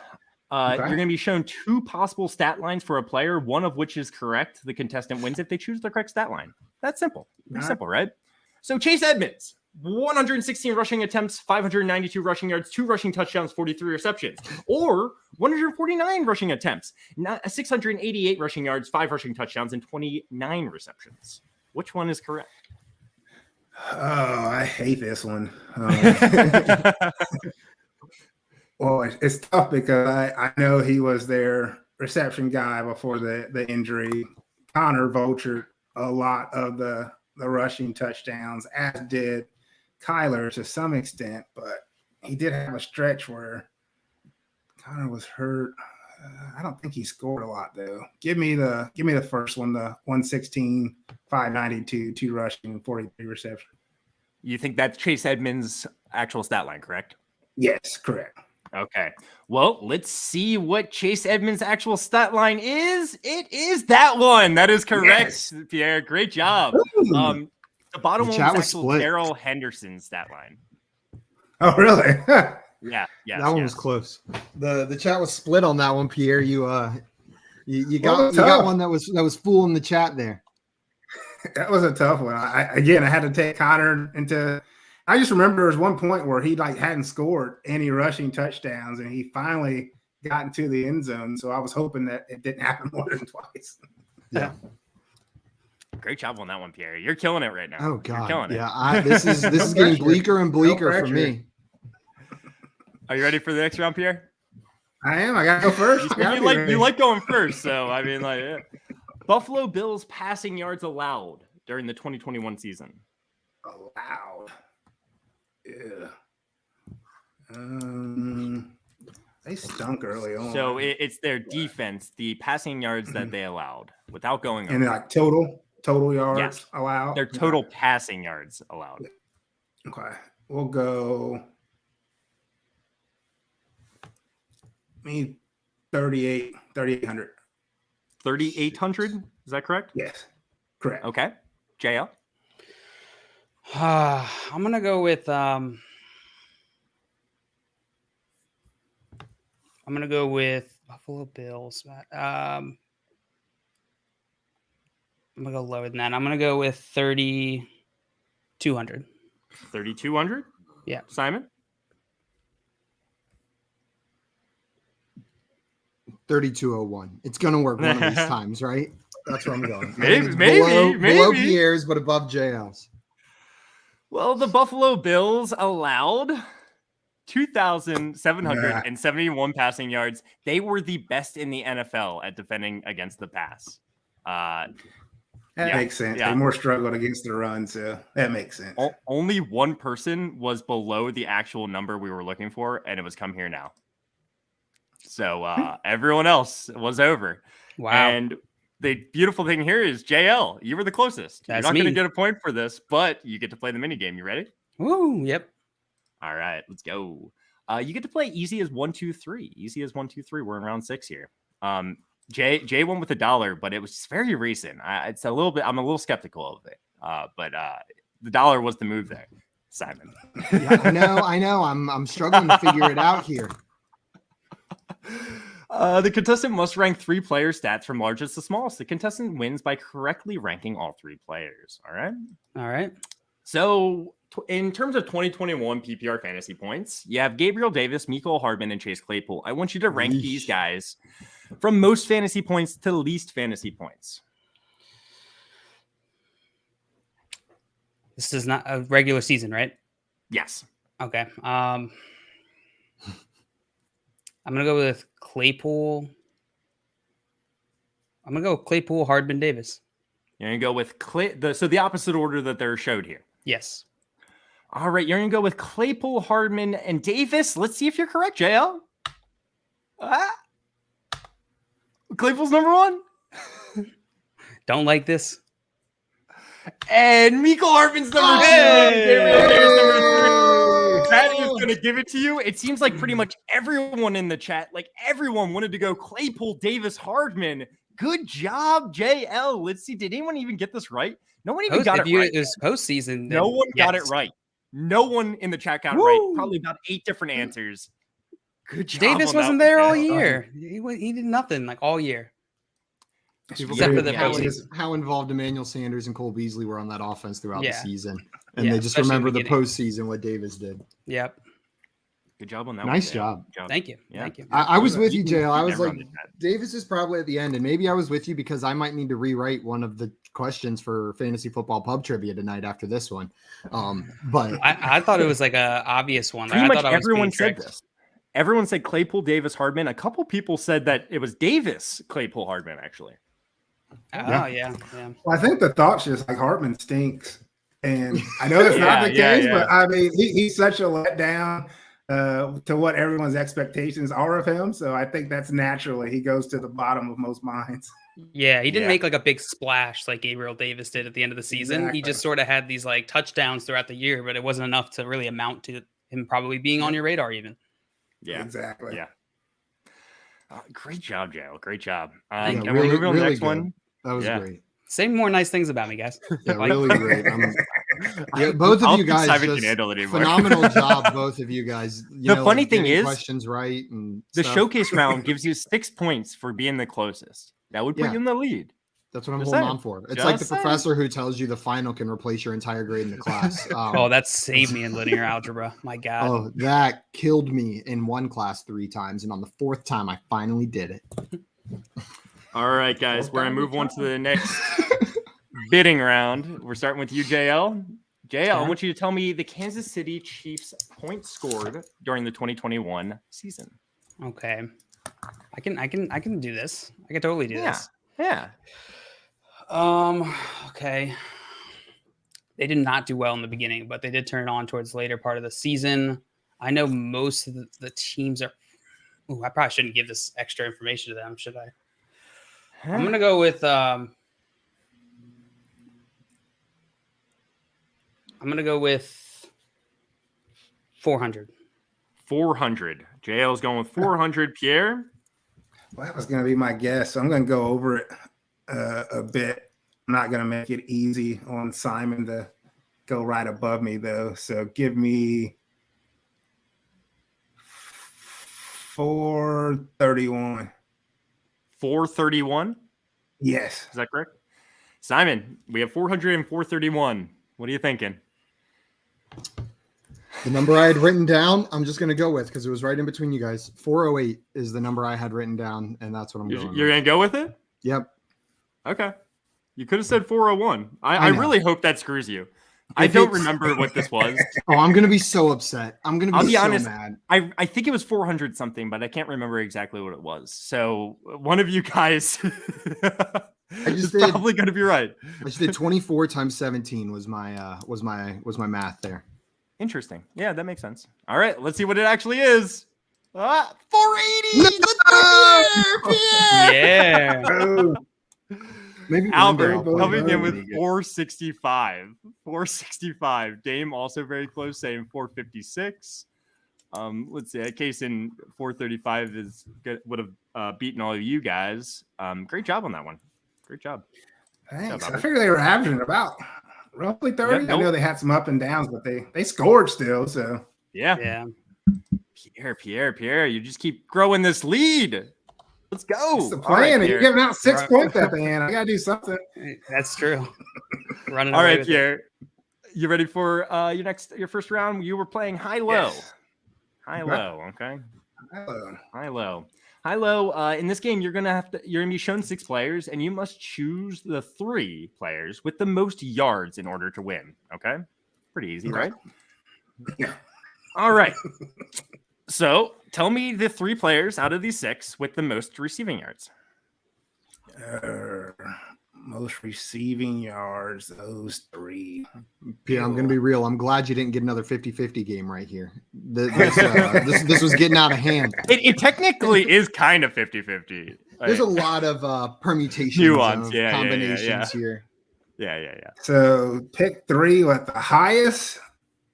You're gonna be shown two possible stat lines for a player, one of which is correct. The contestant wins if they choose the correct stat line. That's simple. Pretty simple, right? So Chase Edmonds, 116 rushing attempts, 592 rushing yards, 2 rushing touchdowns, 43 receptions, or 149 rushing attempts, 688 rushing yards, 5 rushing touchdowns, and 29 receptions. Which one is correct? Oh, I hate this one. Well, it's tough because I know he was their reception guy before the injury. Connor vultured a lot of the rushing touchdowns, as did Kyler to some extent, but he did have a stretch where Connor was hurt. I don't think he scored a lot though. Give me the first one, the 116, 592, 2 rushing, 43 reception. You think that's Chase Edmonds' actual stat line, correct? Yes, correct. Okay. Well, let's see what Chase Edmonds' actual stat line is. It is that one. That is correct, yes. Pierre. Great job. The bottom one was actually Darrell Henderson's stat line. Oh, really? Yeah. That one was close. The chat was split on that one, Pierre. You got one that was fooling the chat there. That was a tough one. I had to take Connor into. I just remember there was one point where he hadn't scored any rushing touchdowns, and he finally got into the end zone. So I was hoping that it didn't happen more than twice. Yeah. Great job on that one, Pierre. You're killing it right now. Oh God, you're killing it. Yeah, this is getting bleaker and bleaker for me. Are you ready for the next round, Pierre? I am. I gotta go first. You like going first, so I mean, like, yeah. Buffalo Bills passing yards allowed during the 2021 season. Allowed. Yeah. They stunk early on. So it's their defense, the passing yards that they allowed without going over. And like total yards allowed? Their total passing yards allowed. Okay. We'll go 3,800. 3,800? Is that correct? Yes. Correct. Okay. JL? I'm gonna go with Buffalo Bills. I'm gonna go lower than that. I'm gonna go with 3,200. 3,200? Yeah. Simon? 3,201. It's gonna work one of these times, right? That's where I'm going. Maybe. Below Pierre's, but above JL's. Well, the Buffalo Bills allowed 2,771 passing yards. They were the best in the NFL at defending against the pass. That makes sense. Yeah. They more struggled against the run, so that makes sense. Only one person was below the actual number we were looking for, and it was come here now. So everyone else was over. Wow. And the beautiful thing here is, JL, you were the closest. That's You're not going to get a point for this, but you get to play the mini game. You ready? Woo, yep. All right, let's go. You get to play easy as 1, 2, 3. Easy as 1, 2, 3. We're in round 6 here. Jay won with $1, but it was very recent. I'm a little skeptical of it. But the dollar was the move there, Simon. Yeah, I know. I'm struggling to figure it out here. The contestant must rank 3 player stats from largest to smallest. The contestant wins by correctly ranking all 3 players. All right. So in terms of 2021 PPR fantasy points, you have Gabriel Davis, Mecole Hardman, and Chase Claypool. I want you to rank these guys from most fantasy points to least fantasy points. This is not a regular season, right? Yes. Okay. I'm gonna go with Claypool. I'm gonna go with Claypool, Hardman, Davis. You're gonna go with so the opposite order that they're showed here. Yes. All right, you're gonna go with Claypool, Hardman, and Davis. Let's see if you're correct, JL. Claypool's number 1. Don't like this. And Mecole Hardman's number 2. That is going to give it to you. It seems like pretty much everyone in the chat, like everyone wanted to go Claypool, Davis, Hardman. Good job, JL. Let's see. Did anyone even get this right? No one even got it right. It was postseason. No one got it right. No one in the chat got it right. Probably about 8 different answers. Good job. Davis wasn't there all year. He did nothing like all year. Except for the how involved Emmanuel Sanders and Cole Beasley were on that offense throughout the season. And they just especially remember the postseason, what Davis did. Yep. Good job on that. Nice job. Thank you. Yeah. Thank you. I was with you, JL. I was like, Davis is probably at the end. And maybe I was with you because I might need to rewrite one of the questions for fantasy football pub trivia tonight after this one. But I thought it was like a obvious one. Pretty I much thought everyone said this. Everyone said Claypool, Davis, Hardman. A couple people said that it was Davis, Claypool, Hardman, actually. Oh, yeah. Well, I think the thought's just like Hardman stinks. And I know that's not the case, but I mean, he's such a letdown to what everyone's expectations are of him. So I think that's naturally he goes to the bottom of most minds. Yeah, he didn't make like a big splash like Gabriel Davis did at the end of the season. Exactly. He just sort of had these like touchdowns throughout the year, but it wasn't enough to really amount to him probably being on your radar even. Yeah, exactly. Yeah. Great job, Joe. Great job. Thank Can we move on to the next one? That was great. Say more nice things about me, guys. Yeah, really great. Both of you guys just phenomenal job. Both of you guys. The funny thing is, questions right and the stuff. showcase round gives you 6 points for being the closest. That would put you in the lead. That's what I'm holding on for. It's like the professor who tells you the final can replace your entire grade in the class. That saved me in linear algebra. My God. Oh, that killed me in one class 3 times, and on the 4th time, I finally did it. All right, guys, we're gonna move on to the next bidding round. We're starting with you, JL. JL, I want you to tell me the Kansas City Chiefs points scored during the 2021 season. Okay, I can do this. I can totally do this. Yeah. Okay. They did not do well in the beginning, but they did turn it on towards the later part of the season. I know most of the teams are. Ooh, I probably shouldn't give this extra information to them, should I? I'm gonna go with 400. 400. JL's going with 400. Pierre? Well, that was going to be my guess. So I'm going to go over it a bit. I'm not going to make it easy on Simon to go right above me, though. So give me 431. 431? Yes. Is that correct? Simon, we have 400 and 431. What are you thinking? The number I had written down, I'm just going to go with because it was right in between you guys. 408 is the number I had written down, and that's what I'm going with. You're going to go with it? Yep. Okay. You could have said 401. I really hope that screws you. I don't remember what this was. Oh, I'm going to be so upset. I'm going to be so honest, mad. I think it was 400 something, but I can't remember exactly what it was. So one of you guys is probably going to be right. I just did 24 times 17 was my math there. Interesting. Yeah, that makes sense. All right, let's see what it actually is. 480. Yeah. Maybe Albert coming in with 465. 465. Dame also very close, saying 456. Let's see. Case in 435 would have beaten all of you guys. Great job on that one. Great job. Thanks. I figured they were averaging about roughly 30. I know they had some up and downs, but they scored still. So yeah. Pierre, you just keep growing this lead. Let's go. It's the plan. Right, you're giving out 6 points at the end. I gotta do something. That's true. All right, Pierre. You ready for your first round? You were playing high-low. Yes. High-low, okay? Hello. High-low. High-low. In this game, you're gonna be shown 6 players, and you must choose the 3 players with the most yards in order to win. Okay? Pretty easy, right? Yeah. All right. So tell me the 3 players out of these 6 with the most receiving yards. Most receiving yards, those 3. Pierre, I'm going to be real. I'm glad you didn't get another 50-50 game right here. This was getting out of hand. It technically is kind of 50-50. There's a lot of permutations, nuance, combinations here. Yeah. So pick 3 with the highest.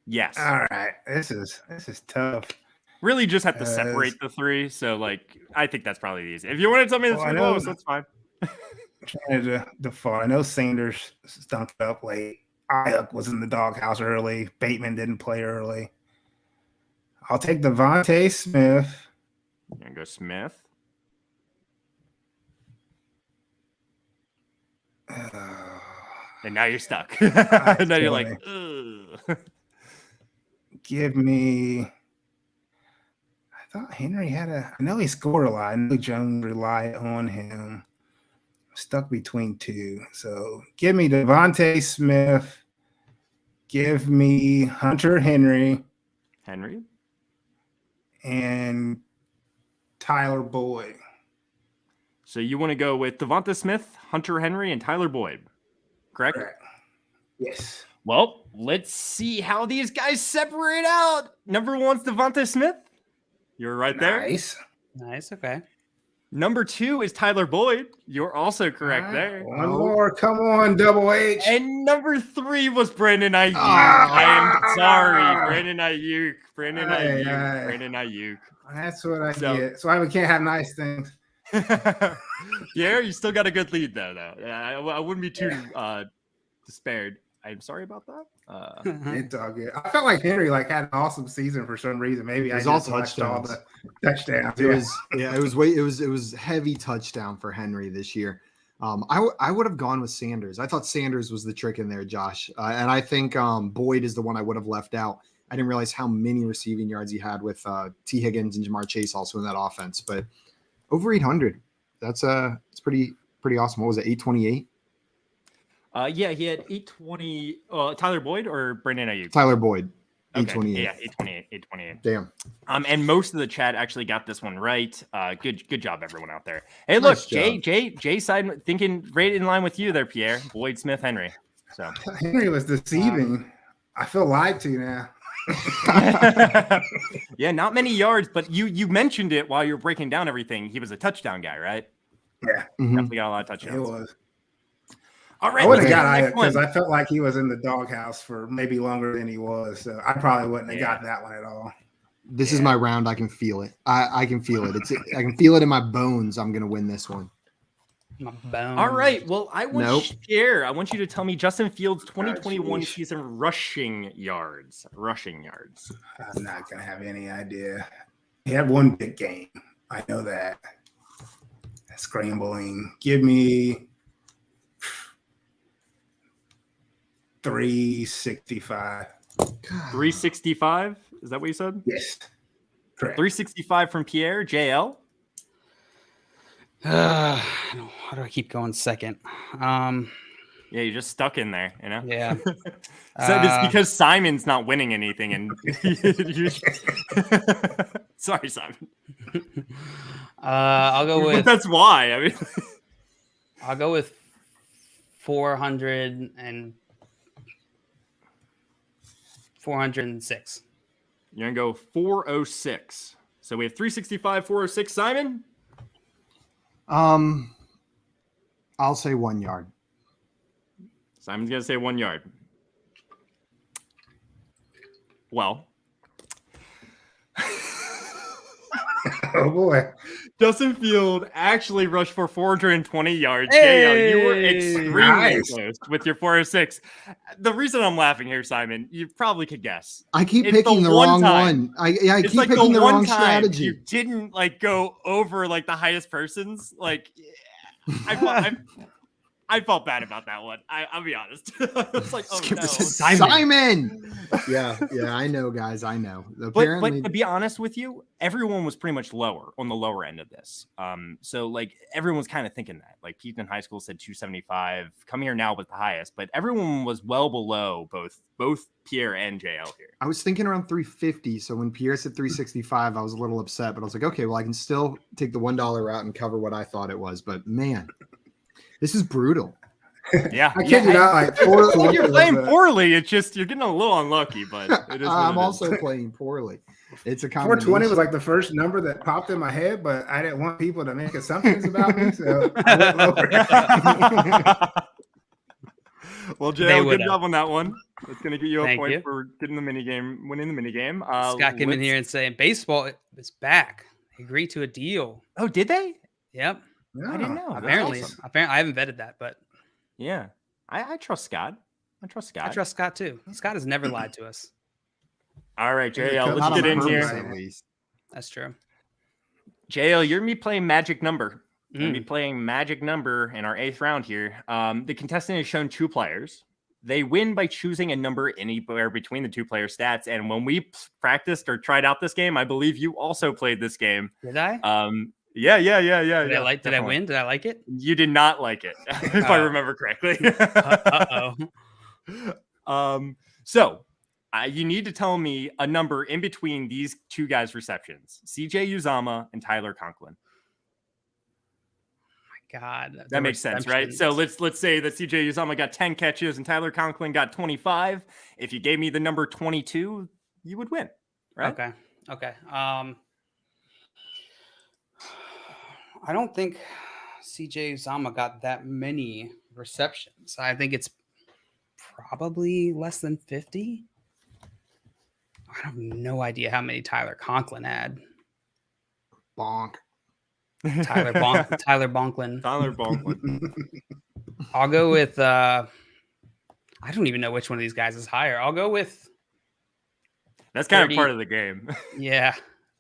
Yes. All right. This is tough. Really just have to separate the 3. So, I think that's probably easy. If you want to tell me the 3 lowest, that's fine. Trying to default. I know Sanders stunk it up late. Ayuk was in the doghouse early. Bateman didn't play early. I'll take Devontae Smith. You're going to go Smith. And now you're stuck. Now you're like, ugh. Give me. I thought Henry had I know he scored a lot. I know Jones relied on him. Stuck between 2. So give me Devontae Smith. Give me Hunter Henry. And Tyler Boyd. So you want to go with Devonta Smith, Hunter Henry, and Tyler Boyd, correct? Yes. Well, let's see how these guys separate out. Number 1's Devonta Smith. You're right there. Nice. Okay. Number 2 is Tyler Boyd. You're also correct there. One more. Come on, Double H. And number 3 was Brandon Ayuk. I am sorry. Brandon Ayuk. Brandon Ayuk. That's what I get. So I can't have nice things. Yeah, you still got a good lead, though. I wouldn't be too despaired. I'm sorry about that. It's all good. I felt like Henry had an awesome season for some reason. Maybe I just watched all the touchdowns. It was heavy touchdown for Henry this year. I would have gone with Sanders. I thought Sanders was the trick in there, Josh. And I think Boyd is the one I would have left out. I didn't realize how many receiving yards he had with T. Higgins and Jamar Chase also in that offense. But over 800, it's pretty awesome. What was it, 828? Yeah, he had 820. Tyler Boyd or Brandon Ayuk? Tyler Boyd, 828. Okay. Yeah, 828. Damn. And most of the chat actually got this one right. Good job, everyone out there. Hey, look, Jay side thinking right in line with you there, Pierre. Boyd, Smith, Henry. So Henry was deceiving. I feel lied to now. Yeah, not many yards, but you mentioned it while you were breaking down everything. He was a touchdown guy, right? Yeah, definitely got a lot of touchdowns. It was. All right, I would have got Ayuk because I felt like he was in the doghouse for maybe longer than he was. So I probably wouldn't have got that one at all. This is my round. I can feel it. I can feel it. I can feel it in my bones. I'm gonna win this one. My bones. All right. Well, I want Pierre. I want you to tell me Justin Fields' 2021 season rushing yards. I'm not gonna have any idea. He had one big game. I know that. Scrambling. Give me 365. 365? Is that what you said? Yes. Correct. 365 from Pierre. JL? How do I keep going second? Yeah, you're just stuck in there, you know? Yeah. So it's because Simon's not winning anything. And sorry, Simon. I'll go with. That's why. I mean, I'll go with 406. You're gonna go 406. So we have 365, 406. Simon. I'll say 1 yard. Simon's gonna say 1 yard. Well. Oh boy. Justin Field actually rushed for 420 yards. Hey, you were extremely close with your 406. The reason I'm laughing here, Simon, you probably could guess. I keep picking the wrong one. I keep picking the wrong strategy. You didn't go over the highest persons. I felt bad about that one. I'll be honest. I was like, oh no. Simon. Yeah, I know, guys. I know. Apparently, but to be honest with you, everyone was pretty much on the lower end of this. So like everyone's kind of thinking that. Like Pete in high school said 275. Come here now with the highest, but everyone was well below both Pierre and JL here. I was thinking around 350. So when Pierre said 365, I was a little upset, but I was like, okay, well, I can still take the $1 route and cover what I thought it was. But man, this is brutal. Yeah, I kid you not. Like, you're playing poorly. It's just you're getting a little unlucky, but it is I'm also playing poorly. It's a combination. 420 was like the first number that popped in my head, but I didn't want people to make assumptions about me, so I went lower. Well, Jay, good job on that one. It's going to get you a point for getting the minigame, winning the minigame. Scott came in here and saying baseball is back. They agreed to a deal. Oh, did they? Yep. Yeah. I didn't know. Apparently, awesome. I haven't vetted that, but yeah, I trust Scott. I trust Scott too. Scott has never lied to us. All right, JL, let's get in here. At least. That's true. JL, you're going to be playing Magic Number. You're going to be playing Magic Number in our 8th round here. The contestant has shown 2 players. They win by choosing a number anywhere between the 2 player stats. And when we practiced or tried out this game, I believe you also played this game. Did I? Yeah. Did I win? Did I like it? You did not like it, if I remember correctly. So you need to tell me a number in between these 2 guys' receptions: CJ Uzama and Tyler Conklin. God, that makes sense, right? So let's say that CJ Uzama got 10 catches and Tyler Conklin got 25. If you gave me the number 22, you would win, right? Okay. I don't think CJ Uzama got that many receptions. I think it's probably less than 50. I have no idea how many Tyler Conklin had. Bonk. Tyler Bonklin. Tyler Bonklin. I'll go with I don't even know which one of these guys is higher. I'll go with that's kind 30. Of part of the game. Yeah.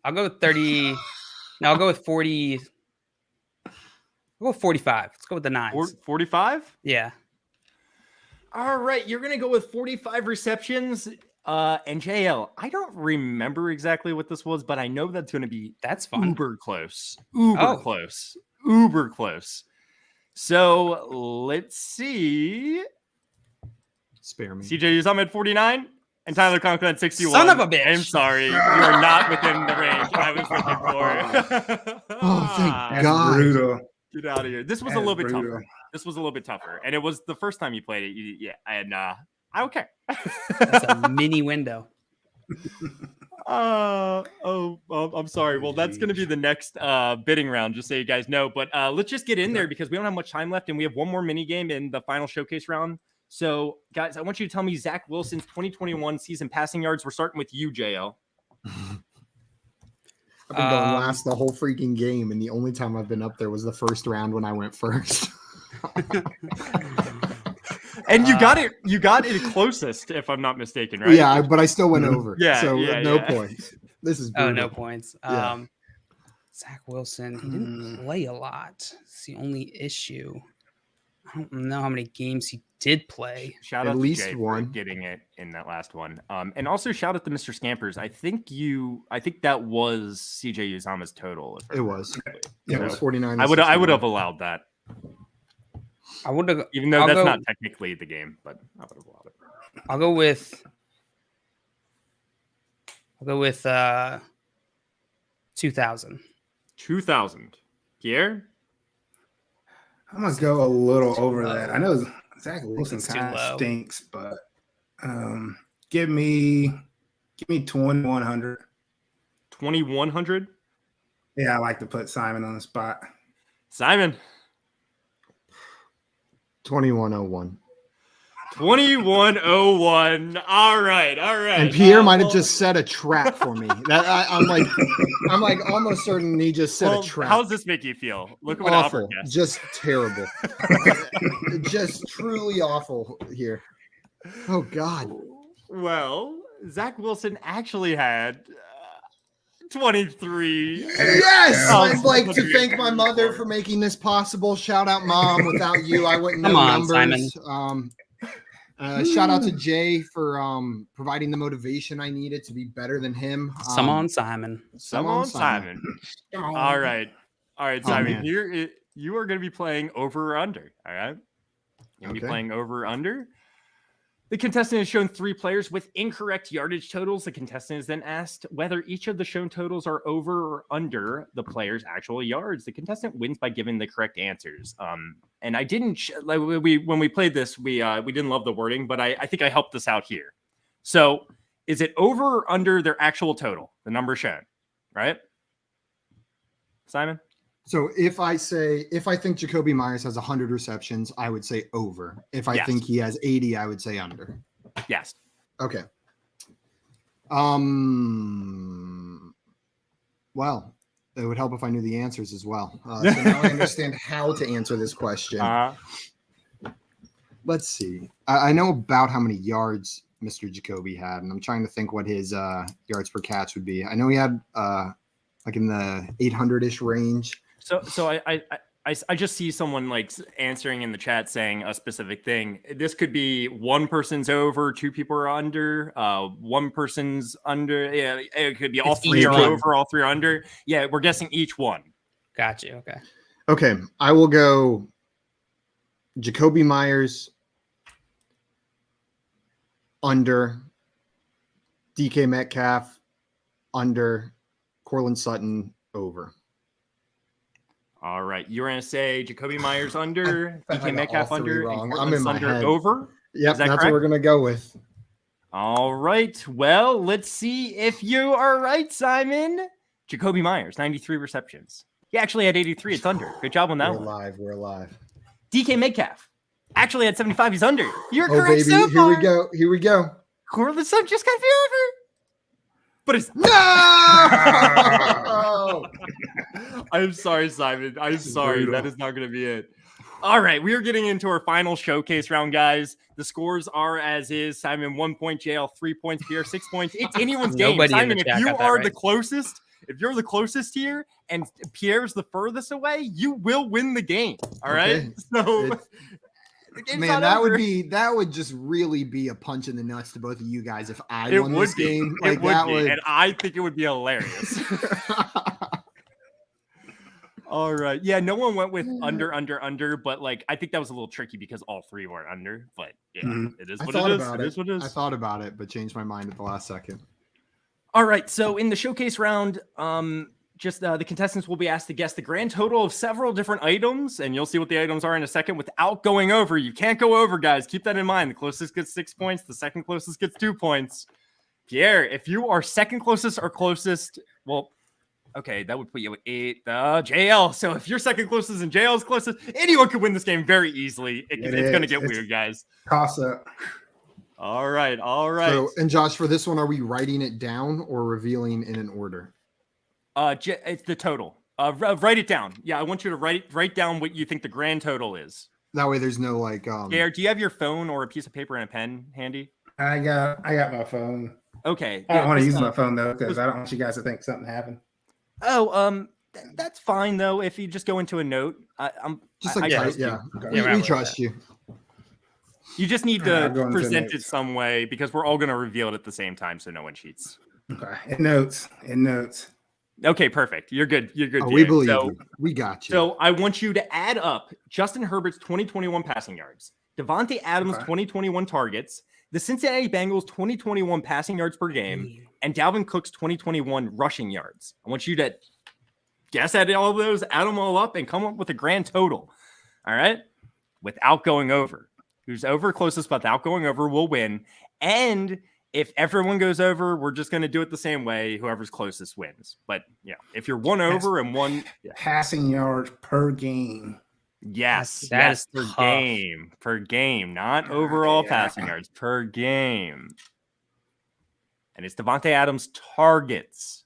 I'll go with 30. No, I'll go with 40. I'll go with 45. Let's go with the 9s. 45? Yeah. All right. You're gonna go with 45 receptions. And JL, I don't remember exactly what this was, but I know that's going to be fun. Uber close. Uber close. So let's see. Spare me. CJ Uzama at 49 and Tyler Conklin at 61. Son of a bitch. I'm sorry. You are not within the range I was looking for. Oh, thank God. Brutal. Get out of here. This was a little bit tougher. And it was the first time you played it. I don't care. That's a mini window. I'm sorry. Well, that's going to be the next bidding round, just so you guys know. But let's just get in there because we don't have much time left, and we have one more mini game in the final showcase round. So, guys, I want you to tell me Zach Wilson's 2021 season passing yards. We're starting with you, JL. I've been going last the whole freaking game, and the only time I've been up there was the first round when I went first. And you got it closest, if I'm not mistaken, right? Yeah, but I still went over. No points. This is brutal. No points. Zach Wilson, he didn't play a lot. It's the only issue. I don't know how many games he did play. Shout out to Jay for getting it in that last one. And also shout out to Mr. Scampers. I think that was CJ Uzama's total. It was. Yeah, it was 49. I would have allowed that. I would have, even though that's not technically the game, but I would have allowed it. I'll go with 2,000. 2,000. Pierre? I'm gonna go a little over that. I know Zach Wilson kind of stinks, but give me 2,100. 2,100? Yeah, I like to put Simon on the spot. Simon. 2,101. 2,101. All right. And Pierre might have just set a trap for me. I'm like almost certain he just set a trap. How does this make you feel? Look at awful, just terrible, just truly awful here. Oh God. Well, Zach Wilson actually had 23. Yes, Oh, I'd like to okay. thank my mother for making this possible. Shout out, Mom. Without you, I wouldn't know Come on, numbers. Simon. Shout out to Jay for providing the motivation I needed to be better than him. Some on Simon. Come on, Simon. All right, Oh, Simon. man. You are going to be playing over or under. All right, you're going to be Okay. playing over or under. The contestant is shown 3 players with incorrect yardage totals. The contestant is then asked whether each of the shown totals are over or under the player's actual yards. The contestant wins by giving the correct answers. And I didn't when we played this, we didn't love the wording, but I think I helped this out here. So, is it over or under their actual total, the number shown, right? Simon? So if I think Jacoby Myers has 100 receptions, I would say over. If I think he has 80, I would say under. Yes. Okay. Well, it would help if I knew the answers as well. So now I understand how to answer this question. Let's see. I know about how many yards Mr. Jacoby had, and I'm trying to think what his yards per catch would be. I know he had like in the 800-ish range. So I just see someone like answering in the chat saying a specific thing. This could be one person's over, 2 people are under, one person's under. Yeah, it could be all 3 are over, all 3 are under. Yeah, we're guessing each one. Got you. Okay. Okay, I will go Jacoby Myers under, DK Metcalf under, Cortland Sutton over. All right, you're gonna say Jacoby Myers under, DK Metcalf all three under, wrong. and I'm in my Cortland Sutton head. over. Yep, that's what we're gonna go with. All right, well, let's see if you are right, Simon. Jacoby Myers, 93 receptions. He actually had 83. It's under. Good job on that one. We're alive. DK Metcalf actually had 75. He's under. You're Oh, correct baby. so far. Here we go. Cortland Sutton just got to be over. But it's no. I'm sorry, Simon. I'm sorry. That is not going to be it. All right, we are getting into our final showcase round, guys. The scores are as is. Simon 1 point, JL 3 points, Pierre 6 points. It's anyone's game. Simon, if you are the closest, if you're the closest here, and Pierre's the furthest away, you will win the game. All right. So. Man, that would just really be a punch in the nuts to both of you guys if I won this game. Like that would, and I think it would be hilarious. All right, yeah, no one went with under, but like I think that was a little tricky because all 3 were under. But yeah, it is what it is. It is what it is. I thought about it, but changed my mind at the last second. All right, so in the showcase round, the contestants will be asked to guess the grand total of several different items, and you'll see what the items are in a second without going over. You can't go over, guys. Keep that in mind. The closest gets 6 points. The second closest gets 2 points. Pierre, if you are second closest or closest, well, okay, that would put you at 8. JL. So if you're second closest and JL's closest, anyone could win this game very easily. It's going to get weird, guys. Toss up. All right. So, and Josh, for this one, are we writing it down or revealing in an order? It's the total. Write it down. Yeah, I want you to write down what you think the grand total is. That way, there's no like. Pierre, do you have your phone or a piece of paper and a pen handy? I got my phone. Okay. I don't want to use my phone though because I don't want you guys to think something happened. Oh, that's fine though. If you just go into a note, we trust you. You just need to present it some way because we're all going to reveal it at the same time, so no one cheats. Okay. In notes. Okay, perfect. You're good. Oh, we believe you. We got you. So I want you to add up Justin Herbert's 2021 passing yards, Devontae Adams' 2021 targets, the Cincinnati Bengals' 2021 passing yards per game, and Dalvin Cook's 2021 rushing yards. I want you to guess at all of those, add them all up, and come up with a grand total. All right? Without going over. Who's over closest without going over will win. And if everyone goes over, we're just going to do it the same way. Whoever's closest wins. But yeah, if you're one over and one passing yards per game. Yes, that's per game, not overall passing yards per game. And it's Devontae Adams' targets.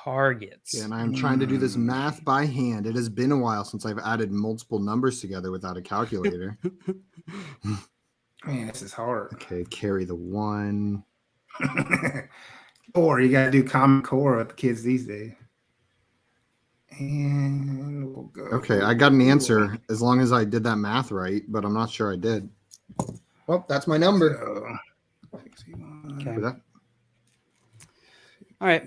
Yeah, and I'm trying to do this math by hand. It has been a while since I've added multiple numbers together without a calculator. Man, this is hard. Okay, carry the 1. Core. You got to do Common Core with the kids these days. And we'll go. Okay, I got an answer as long as I did that math right, but I'm not sure I did. Well, that's my number. Okay. All right.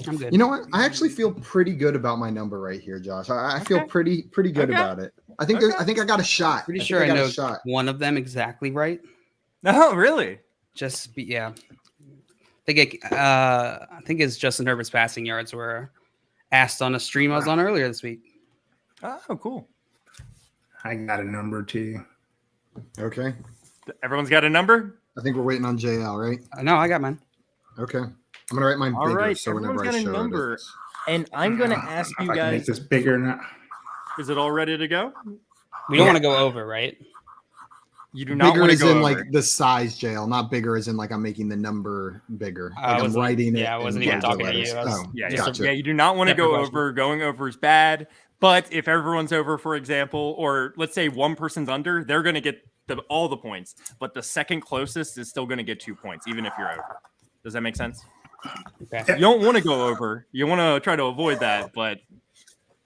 I'm good. You know what? I actually feel pretty good about my number right here, Josh. I feel pretty good about it. I think I think I got a shot. Pretty sure I got know a shot. one of them exactly right. Oh, really? Yeah. I think it's Justin Herbert's passing yards were asked on a stream I was on earlier this week. Oh, cool. I got a number too. Okay. Everyone's got a number? I think we're waiting on JL, right? No, I got mine. Okay. I'm gonna write mine All bigger, right, so whenever everyone's I got a show number. it. And I'm going to ask I you can make guys, this bigger now. is it all ready to go? We don't want to go over, right? You do not Bigger want to is go in over. like the size, JL, not bigger as in like I'm making the number bigger. Like I'm writing it. Yeah, I wasn't in even larger talking to you. letters. I was Yeah, just yeah, you do not want to separate go question. over. Going over is bad. But if everyone's over, for example, or let's say one person's under, they're going to get all the points. But the second closest is still going to get 2 points, even if you're over. Does that make sense? Okay. You don't want to go over. You want to try to avoid that. But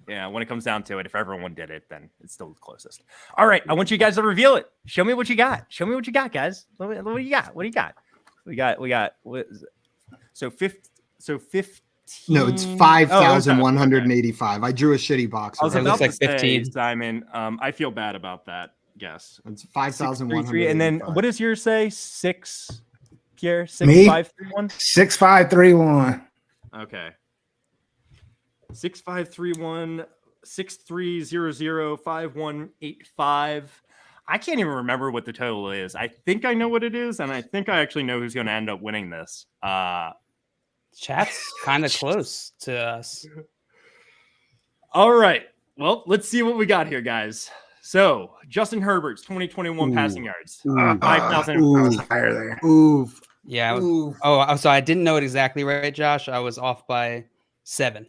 yeah, when it comes down to it, if everyone did it, then it's still the closest. All right, I want you guys to reveal it. Show me what you got. Show me what you got, guys. What do you got? What do you got? We got. What is it? So 15. No, it's 5,185. I drew a shitty box. I was It about looks to like say, 15. Simon, I feel bad about that guess. It's 633, and then 5,185. what does yours say? 6, Pierre? Me? 6531? 6531. Okay. 6531 6300 5185. I can't even remember what the total is. I think I know what it is, and I think I actually know who's going to end up winning this. Chat's kind of close to us. All right. Well, let's see what we got here, guys. So, Justin Herbert's 2021 passing yards. 5,000. I was higher there. Oof. Yeah. Oof. So I didn't know it exactly right, Josh. I was off by 7.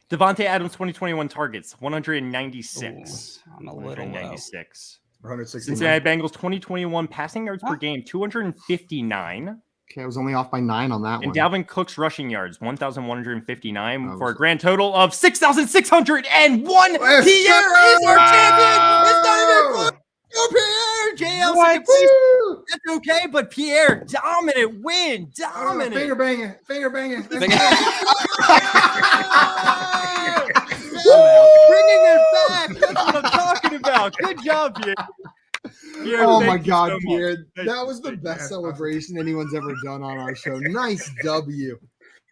Devontae Adams 2021 targets 196. Ooh, I'm a little low. 196. 169. Cincinnati Bengals 2021 passing yards per game 259. Okay, I was only off by 9 on that And one. Dalvin Cook's rushing yards 1,159 Oh, for a grand total of 6,601. Let's Pierre go! is our champion. It's not even close. Go Pierre. JL second place. Woo! That's okay, but Pierre, dominant win. Dominant. Finger banging. Finger banging. Finger- Bringing it back. That's what I'm talking about. Good job, Pierre. Pierre, Oh thank my you God, so much. Pierre. Thank That you. was the Thank best you. celebration anyone's ever done on our show. Nice W.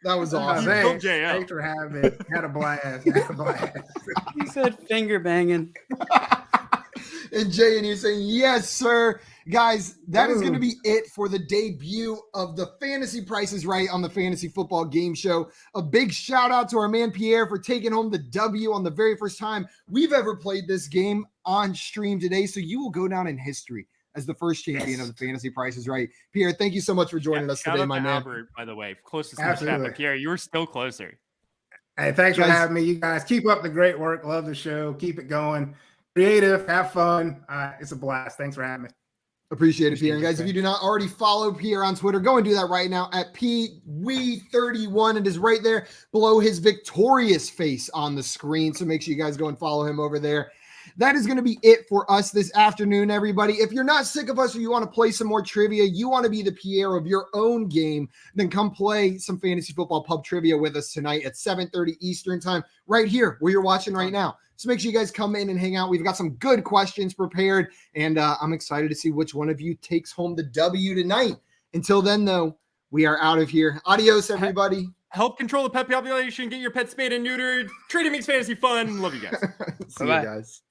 That was awesome. thank- Thanks. JL. Thanks for having me. Had a blast. Had a blast. He said finger banging. And Jay and you're saying, yes, sir. Guys, that is Ooh. going to be it for the debut of the Fantasy Price is Right on the Fantasy Football Game Show. A big shout out to our man Pierre for taking home the W on the very first time we've ever played this game on stream today. So you will go down in history as the first champion of the Fantasy Price is Right. Pierre, thank you so much for joining us Shout today, out my to man. Albert, by the way, closest in the chat, Absolutely. but Pierre, you were still closer. Hey, thanks for Guys- having me. You guys keep up the great work. Love the show. Keep it going. Creative. Have fun. It's a blast. Thanks for having me. Appreciate it, Pierre. And Appreciate guys, it, if you do not already follow Pierre on Twitter, go and do that right now at PWE31. It is right there below his victorious face on the screen. So make sure you guys go and follow him over there. That is going to be it for us this afternoon, everybody. If you're not sick of us or you want to play some more trivia, you want to be the Pierre of your own game, then come play some fantasy football pub trivia with us tonight at 7:30 Eastern time, right here where you're watching right now. So make sure you guys come in and hang out. We've got some good questions prepared, and I'm excited to see which one of you takes home the W tonight. Until then, though, we are out of here. Adios, everybody. Help control the pet population. Get your pet spayed and neutered. Trading makes fantasy fun. Love you guys. See you Bye-bye. guys.